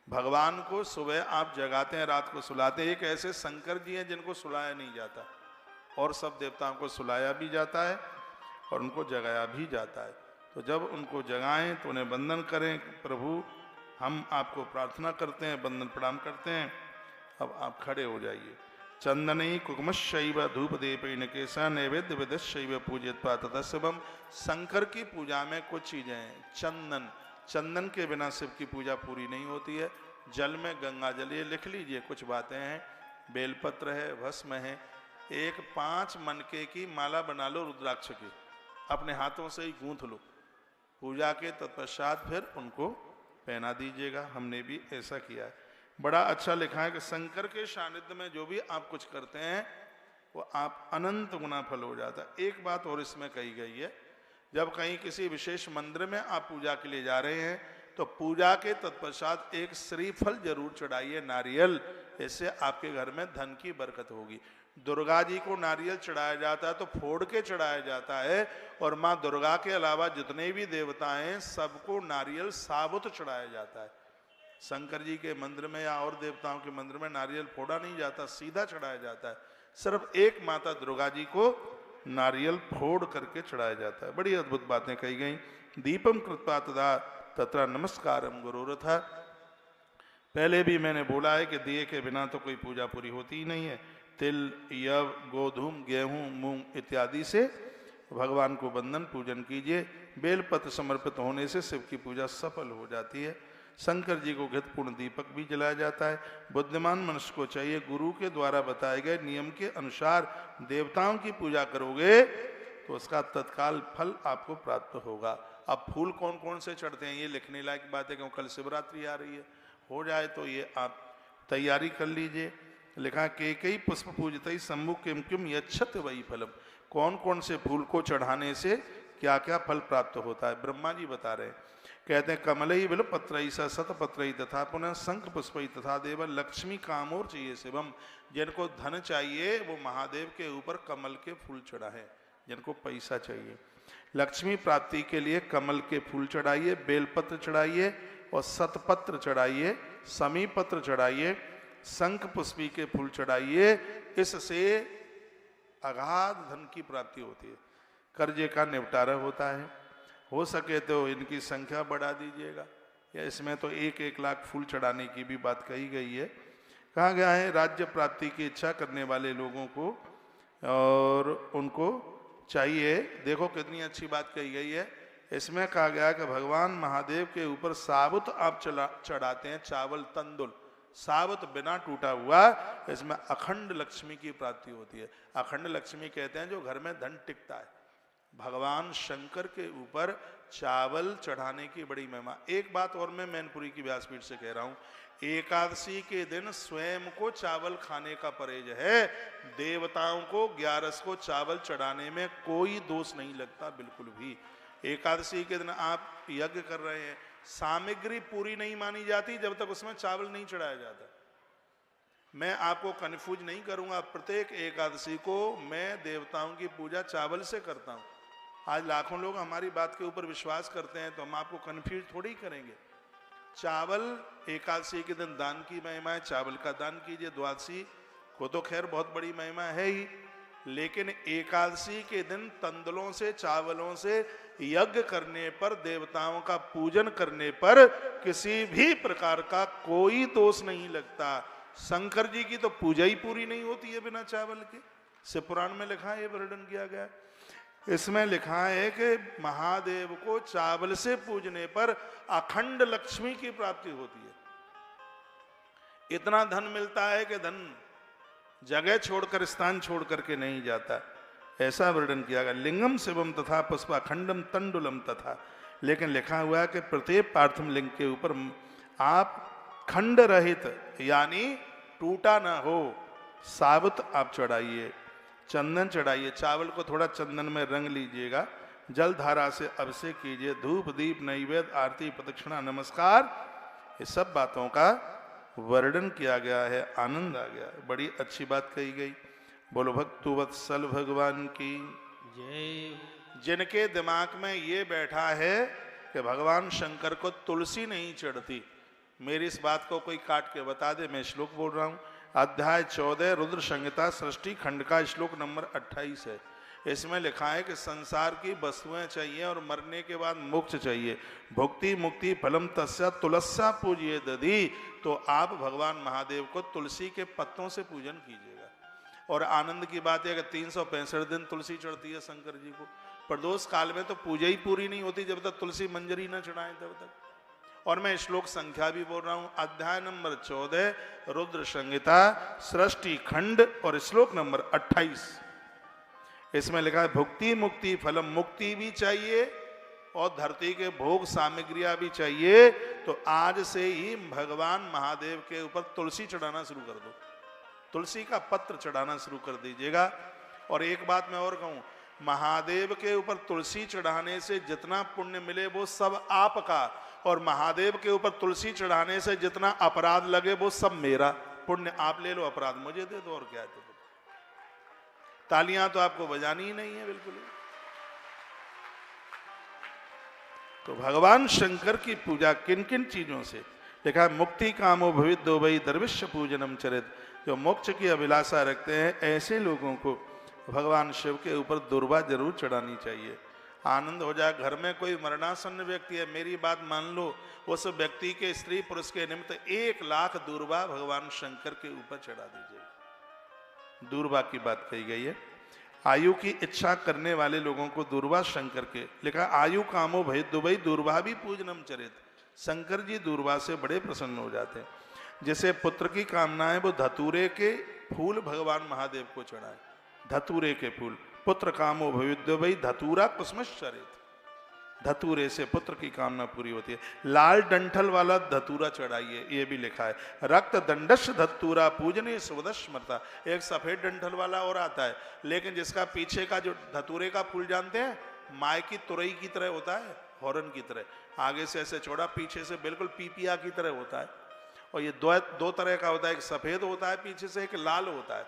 S1: भगवान को सुबह आप जगाते हैं, रात को सुलाते हैं। एक ऐसे शंकर जी हैं जिनको सुलाया नहीं जाता, और सब देवताओं को सुलाया भी जाता है और उनको जगाया भी जाता है। तो जब उनको जगाएं तो उन्हें वंदन करें। प्रभु हम आपको प्रार्थना करते हैं, वंदन प्रणाम करते हैं। अब आप खड़े हो जाइए। चंदनई कुकुमशैव धूप दीपेन केसा नैवेद्य विदशैव पूजित पातदस्वम। शंकर की पूजा में कुछ चीजें हैं। चंदन, चंदन के बिना शिव की पूजा पूरी नहीं होती है। जल में गंगा जल, ये लिख लीजिए, कुछ बातें हैं। बेलपत्र है, भस्म है। एक 5 मनके की माला बना लो रुद्राक्ष की, अपने हाथों से ही गूंथ लो। पूजा के तत्पश्चात फिर उनको पहना दीजिएगा। हमने भी ऐसा किया है। बड़ा अच्छा लिखा है कि शंकर के सानिध्य में जो भी आप कुछ करते हैं वो आप अनंत गुना फल हो जाता है। एक बात और इसमें कही गई है, जब कहीं किसी विशेष मंदिर में आप पूजा के लिए जा रहे हैं तो पूजा के तत्पश्चात एक श्रीफल जरूर चढ़ाइए, नारियल। इससे आपके घर में धन की बरकत होगी। दुर्गा जी को नारियल चढ़ाया जाता है तो फोड़ के चढ़ाया जाता है, और माँ दुर्गा के अलावा जितने भी देवता हैं सबको नारियल साबुत चढ़ाया जाता है। शंकर जी के मंदिर में या और देवताओं के मंदिर में नारियल फोड़ा नहीं जाता, सीधा चढ़ाया जाता है। सिर्फ एक माता दुर्गा जी को नारियल फोड़ करके चढ़ाया जाता है। बड़ी अद्भुत बातें कही गई। दीपम कृत्वा तदा तत्र नमस्कारम गुरुरथ। पहले भी मैंने बोला है कि दिए के बिना तो कोई पूजा पूरी होती ही नहीं है। तिल, यव, गोधूम, गेहूं, मूंग इत्यादि से भगवान को वंदन पूजन कीजिए। बेलपत्र समर्पित होने से शिव की पूजा सफल हो जाती है। शंकर जी को घृतपूर्ण दीपक भी जलाया जाता है। बुद्धिमान मनुष्य को चाहिए गुरु के द्वारा बताए गए नियम के अनुसार देवताओं की पूजा करोगे तो उसका तत्काल फल आपको प्राप्त होगा। अब फूल कौन कौन से चढ़ते हैं ये लिखने लायक बात है, क्योंकि कल शिवरात्रि आ रही है। हो जाए तो ये आप तैयारी कर लीजिए। लिखा के कई पुष्प पूजित शंभु किम किम यच्छत वही फलम। कौन कौन से फूल को चढ़ाने से क्या क्या फल प्राप्त होता है ब्रह्मा जी बता रहे हैं। कहते हैं कमलई बिल पत्रई सतपत्रई तथा पुनः शंख पुष्पई तथा देव लक्ष्मी कामोर चाहिए शिवम। जिनको धन चाहिए वो महादेव के ऊपर कमल के फूल चढ़ाए। जिनको पैसा चाहिए लक्ष्मी प्राप्ति के लिए कमल के फूल चढ़ाइए, बेलपत्र चढ़ाइए और सतपत्र चढ़ाइए, समीपत्र चढ़ाइए, शंख पुष्पी के फूल चढ़ाइए। इससे अगाध धन की प्राप्ति होती है, कर्जे का निपटारा होता है। हो सके तो इनकी संख्या बढ़ा दीजिएगा, या इसमें तो 1-1 लाख फूल चढ़ाने की भी बात कही गई है। कहा गया है राज्य प्राप्ति की इच्छा करने वाले लोगों को और उनको चाहिए। देखो कितनी अच्छी बात कही गई है। इसमें कहा गया है कि भगवान महादेव के ऊपर साबुत आप चढ़ाते हैं, चावल तंदुल साबुत बिना टूटा हुआ, इसमें अखंड लक्ष्मी की प्राप्ति होती है। अखंड लक्ष्मी कहते हैं जो घर में धन टिकता है। भगवान शंकर के ऊपर चावल चढ़ाने की बड़ी महिमा। एक बात और मैं मैनपुरी की व्यासपीठ से कह रहा हूं, एकादशी के दिन स्वयं को चावल खाने का परहेज है। देवताओं को 11 को चावल चढ़ाने में कोई दोष नहीं लगता बिल्कुल भी। एकादशी के दिन आप यज्ञ कर रहे हैं, सामग्री पूरी नहीं मानी जाती जब तक उसमें चावल नहीं चढ़ाया जाता। मैं आपको कन्फ्यूज नहीं करूंगा, प्रत्येक एकादशी को मैं देवताओं की पूजा चावल से करता हूं। आज लाखों लोग हमारी बात के ऊपर विश्वास करते हैं तो हम आपको कन्फ्यूज थोड़ी करेंगे। चावल एकादशी के दिन दान की महिमा है, चावल का दान कीजिए। द्वादशी को तो खैर बहुत बड़ी महिमा है ही, लेकिन एकादशी के दिन तंदुलों से चावलों से यज्ञ करने पर, देवताओं का पूजन करने पर किसी भी प्रकार का कोई दोष नहीं लगता। शंकर जी की तो पूजा ही पूरी नहीं होती है बिना चावल के। शिव पुराण में लिखा है, ये वर्णन किया गया। इसमें लिखा है कि महादेव को चावल से पूजने पर अखंड लक्ष्मी की प्राप्ति होती है। इतना धन मिलता है कि धन जगह छोड़कर, स्थान छोड़ करके नहीं जाता, ऐसा वर्णन किया गया। लिंगम शिवम तथा पुष्पाखंडम तंडुलम तथा, लेकिन लिखा हुआ है कि प्रत्येक पार्थिव लिंग के ऊपर आप खंड रहित यानी टूटा ना हो साबुत आप चढ़ाइए, चंदन चढ़ाइए, चावल को थोड़ा चंदन में रंग लीजिएगा, जल धारा से अभिषेक कीजिए, धूप दीप नैवेद्य आरती प्रदक्षिणा नमस्कार, ये सब बातों का वर्णन किया गया है। आनंद आ गया, बड़ी अच्छी बात कही गई। बोलो भक्तु वत्सल भगवान की
S4: जय।
S1: जिनके दिमाग में ये बैठा है कि भगवान शंकर को तुलसी नहीं चढ़ती, मेरी इस बात को कोई काट के बता दे। मैं श्लोक बोल रहा हूं, अध्याय 14 रुद्र संहिता सृष्टि खंड का श्लोक नंबर 28 है। इसमें लिखा है कि संसार की वस्तुएं चाहिए और मरने के बाद मोक्ष चाहिए। भुक्ति मुक्ति फलम तस्या तुलस्या पूजिए दधी, तो आप भगवान महादेव को तुलसी के पत्तों से पूजन कीजिएगा। और आनंद की बात है कि 365 दिन तुलसी चढ़ती है शंकर जी को। प्रदोष काल में तो पूजा ही पूरी नहीं होती जब तक तुलसी मंजरी न चढ़ाएं तब तक। और मैं श्लोक संख्या भी बोल रहा हूं, अध्याय नंबर 14 रुद्र संहिता सृष्टि खंड और श्लोक नंबर 28। इसमें लिखा है भुक्ति मुक्ति फलम, मुक्ति भी चाहिए और धरती के भोग सामग्रियां भी चाहिए। तो आज से ही भगवान महादेव के ऊपर तुलसी चढ़ाना शुरू कर दो, तुलसी का पत्र चढ़ाना शुरू कर दीजिएगा। और एक बात मैं और कहूं, महादेव के ऊपर तुलसी चढ़ाने से जितना पुण्य मिले वो सब आपका, और महादेव के ऊपर तुलसी चढ़ाने से जितना अपराध लगे वो सब मेरा। पुण्य आप ले लो, अपराध मुझे दे दो, और क्या है। तालियां तो आपको बजानी ही नहीं है बिल्कुल। तो भगवान शंकर की पूजा किन किन चीजों से लिखा है, मुक्ति कामो भवित दो भई दरविश्य पूजनम चरित। जो मोक्ष की अभिलाषा रखते हैं ऐसे लोगों को भगवान शिव के ऊपर दुर्वा जरूर चढ़ानी चाहिए। आनंद हो जाए। घर में कोई मरणासन्न व्यक्ति है, मेरी बात मान लो, उस व्यक्ति के स्त्री पुरुष के निमित्त 1 लाख दूर्वा भगवान शंकर के ऊपर चढ़ा दीजिए। दूर्वा की बात कही गई है। आयु की इच्छा करने वाले लोगों को दूर्वा शंकर के लिखा, आयु कामो भय दुबई दूर्वा भी पूजनम चरित। शंकर जी दूर्वा से बड़े प्रसन्न हो जाते हैं। जैसे पुत्र की कामना है वो धतूरे के फूल भगवान महादेव को चढ़ाए, धतूरे के फूल। पुत्र कामो भविद्य भई धतूरा कुसुमश्चरित, धतूरे से पुत्र की कामना पूरी होती है। लाल डंठल वाला धतूरा चढ़ाइए, ये भी लिखा है। रक्त दंडश धतूरा पूजने सुवदस्मृता। एक सफेद डंठल वाला और आता है, लेकिन जिसका पीछे का जो धतूरे का फूल जानते हैं, माय की तुरई की तरह होता है, हॉर्न की तरह, आगे से ऐसे छोड़ा, पीछे से बिल्कुल पीपिया की तरह होता है। और ये दो तरह का होता है, एक सफेद होता है पीछे से, एक लाल होता है,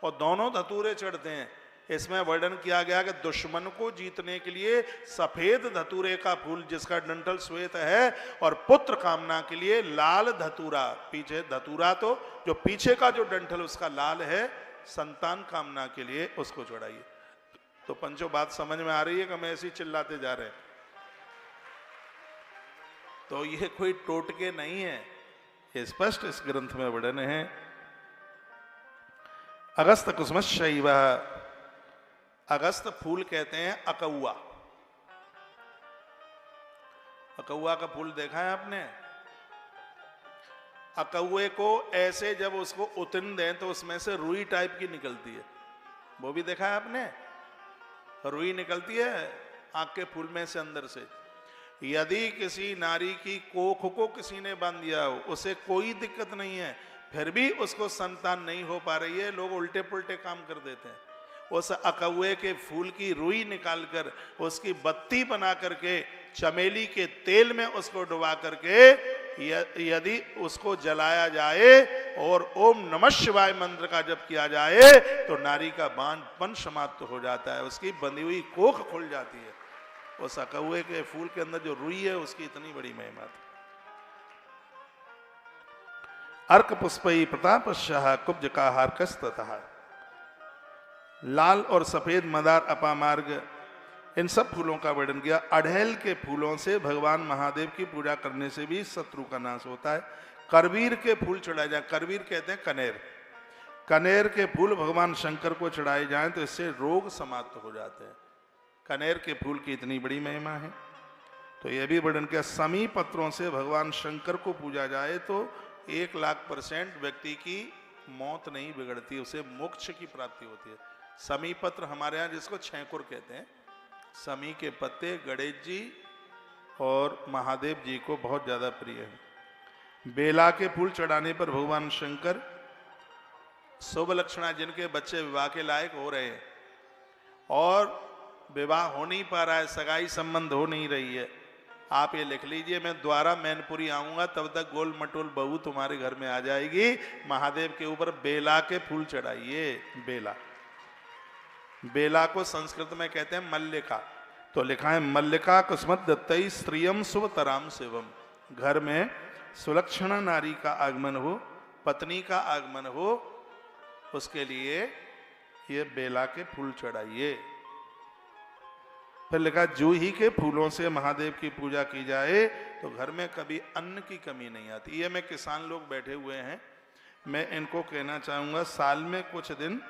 S1: और दोनों धतूरे चढ़ते हैं। इसमें वर्णन किया गया कि दुश्मन को जीतने के लिए सफेद धतूरे का फूल जिसका डंठल श्वेत है, और पुत्र कामना के लिए लाल धतूरा, पीछे धतूरा तो जो पीछे का जो डंठल उसका लाल है, संतान कामना के लिए उसको चढ़ाइए। तो पंचों बात समझ में आ रही है कि हम ऐसे ही चिल्लाते जा रहे हैं? तो ये कोई टोटके नहीं है, ये स्पष्ट इस ग्रंथ में वर्णन है। अगस्त कुसुमश्चैव, अगस्त फूल कहते हैं अकौआ। अकौआ का फूल देखा है आपने? अकौए को ऐसे जब उसको उतन दें तो उसमें से रुई टाइप की निकलती है, वो भी देखा है आपने? रुई निकलती है आंख के फूल में से, अंदर से। यदि किसी नारी की कोख को किसी ने बांध दिया हो, उसे कोई दिक्कत नहीं है, फिर भी उसको संतान नहीं हो पा रही है, लोग उल्टे पुल्टे काम कर देते हैं। उस अकौए के फूल की रुई निकालकर उसकी बत्ती बना करके चमेली के तेल में उसको डुबा करके यदि उसको जलाया जाए और ओम नमः शिवाय मंत्र का जप किया जाए तो नारी का बांझपन समाप्त हो जाता है, उसकी बंधी हुई कोख खुल जाती है। उस अकौए के फूल के अंदर जो रुई है उसकी इतनी बड़ी महिमा थी। अर्क पुष्पई प्रतापशाह कुब्ज का हारकस्तः, लाल और सफेद मदार अपामार्ग, इन सब फूलों का वर्णन किया। अड़हेल के फूलों से भगवान महादेव की पूजा करने से भी शत्रु का नाश होता है। करवीर के फूल चढ़ाए जाए, करवीर कहते हैं कनेर, कनेर के फूल भगवान शंकर को चढ़ाए जाएं तो इससे रोग समाप्त हो जाते हैं। कनेर के फूल की इतनी बड़ी महिमा है। तो यह भी वर्णन किया, समी पत्रों से भगवान शंकर को पूजा जाए तो 1,00,000% व्यक्ति की मौत नहीं बिगड़ती, उसे मोक्ष की प्राप्ति होती है। समी पत्र हमारे यहाँ जिसको छैंकुर कहते हैं, समी के पत्ते गणेश जी और महादेव जी को बहुत ज्यादा प्रिय है। बेला के फूल चढ़ाने पर भगवान शंकर शुभ लक्षणा, जिनके बच्चे विवाह के लायक हो रहे हैं और विवाह हो नहीं पा रहा है, सगाई संबंध हो नहीं रही है, आप ये लिख लीजिए, मैं द्वारा मैनपुरी आऊंगा, तब तक गोल मटोल बहू तुम्हारे घर में आ जाएगी। महादेव के ऊपर बेला के फूल चढ़ाइए। बेला, बेला को संस्कृत में कहते हैं मल्लिका। तो लिखा है, मल्लिका कुसुमत दत्तई स्त्रियम शुभतराम शिवम। घर में सुलक्षणा नारी का आगमन हो, पत्नी का आगमन हो, उसके लिए ये बेला के फूल चढ़ाइए। फिर लिखा, जूही के फूलों से महादेव की पूजा की जाए तो घर में कभी अन्न की कमी नहीं आती। ये मैं किसान लोग बैठे हुए हैं, मैं इनको कहना चाहूँगा, साल में कुछ दिन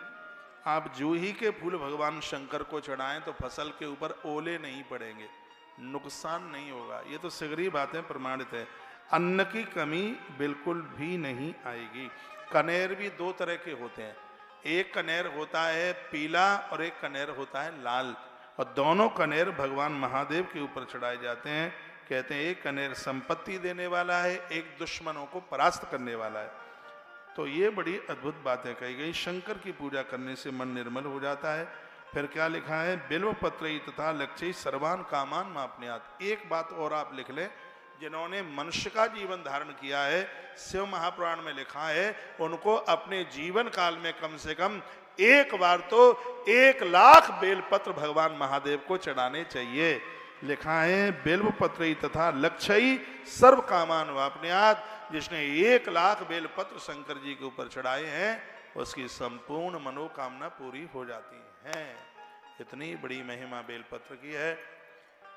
S1: आप जूही के फूल भगवान शंकर को चढ़ाएं तो फसल के ऊपर ओले नहीं पड़ेंगे, नुकसान नहीं होगा। ये तो सगरी बातें प्रमाणित है, अन्न की कमी बिल्कुल भी नहीं आएगी। कनेर भी दो तरह के होते हैं, एक कनेर होता है पीला और एक कनेर होता है लाल, और दोनों कनेर भगवान महादेव के ऊपर चढ़ाए जाते हैं। कहते हैं एक कनेर संपत्ति देने वाला है, एक दुश्मनों को परास्त करने वाला है। तो ये बड़ी अद्भुत बातें कही गई। शंकर की पूजा करने से मन निर्मल हो जाता है। फिर क्या लिखा है, बिल्व पत्रई तथा लक्ष्य सर्वान कामान मापन्यात। एक बात और आप लिख लें, जिन्होंने मनुष्य का जीवन धारण किया है, शिव महापुराण में लिखा है, उनको अपने जीवन काल में कम से कम एक बार तो 1,00,000 बेलपत्र भगवान महादेव को चढ़ाने चाहिए। लिखा है, बिल्व पत्रई तथा लक्ष्यई सर्व कामान वापन्यात। जिसने 1,00,000 बेलपत्र शंकर जी के ऊपर चढ़ाए हैं, उसकी संपूर्ण मनोकामना पूरी हो जाती है। इतनी बड़ी महिमा बेलपत्र की है।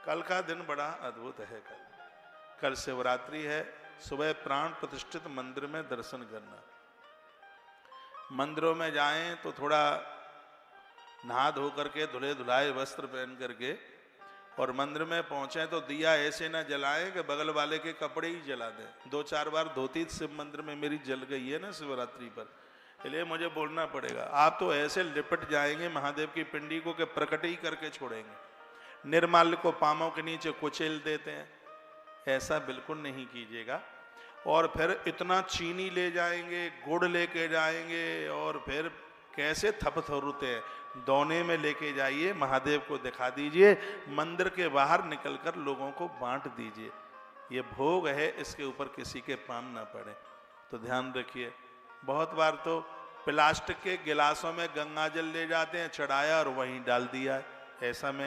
S1: कल का दिन बड़ा अद्भुत है। कल शिवरात्रि है। सुबह प्राण प्रतिष्ठित मंदिर में दर्शन करना। मंदिरों में जाएं तो थोड़ा नहा धो करके, धुले धुलाए वस्त्र पहन करके, और मंदिर में पहुंचे तो दिया ऐसे ना जलाएं कि बगल वाले के कपड़े ही जला दें। 2-4 बार धोती शिव मंदिर में मेरी जल गई है ना शिवरात्रि पर, इसलिए मुझे बोलना पड़ेगा। आप तो ऐसे लिपट जाएंगे महादेव की पिंडी को कि प्रकट ही करके छोड़ेंगे। निर्माल्य को पांवों के नीचे कुचल देते हैं, ऐसा बिल्कुल नहीं कीजिएगा। और फिर इतना चीनी ले जाएंगे, गुड़ लेके जाएंगे, और फिर कैसे थपथरुते हैं, दोने में लेके जाइए, महादेव को दिखा दीजिए, मंदिर के बाहर निकलकर लोगों को बांट दीजिए। ये भोग है, इसके ऊपर किसी के पाम ना पड़े, तो ध्यान रखिए। बहुत बार तो प्लास्टिक के गिलासों में गंगा जल ले जाते हैं, चढ़ाया और वहीं डाल दिया। ऐसा में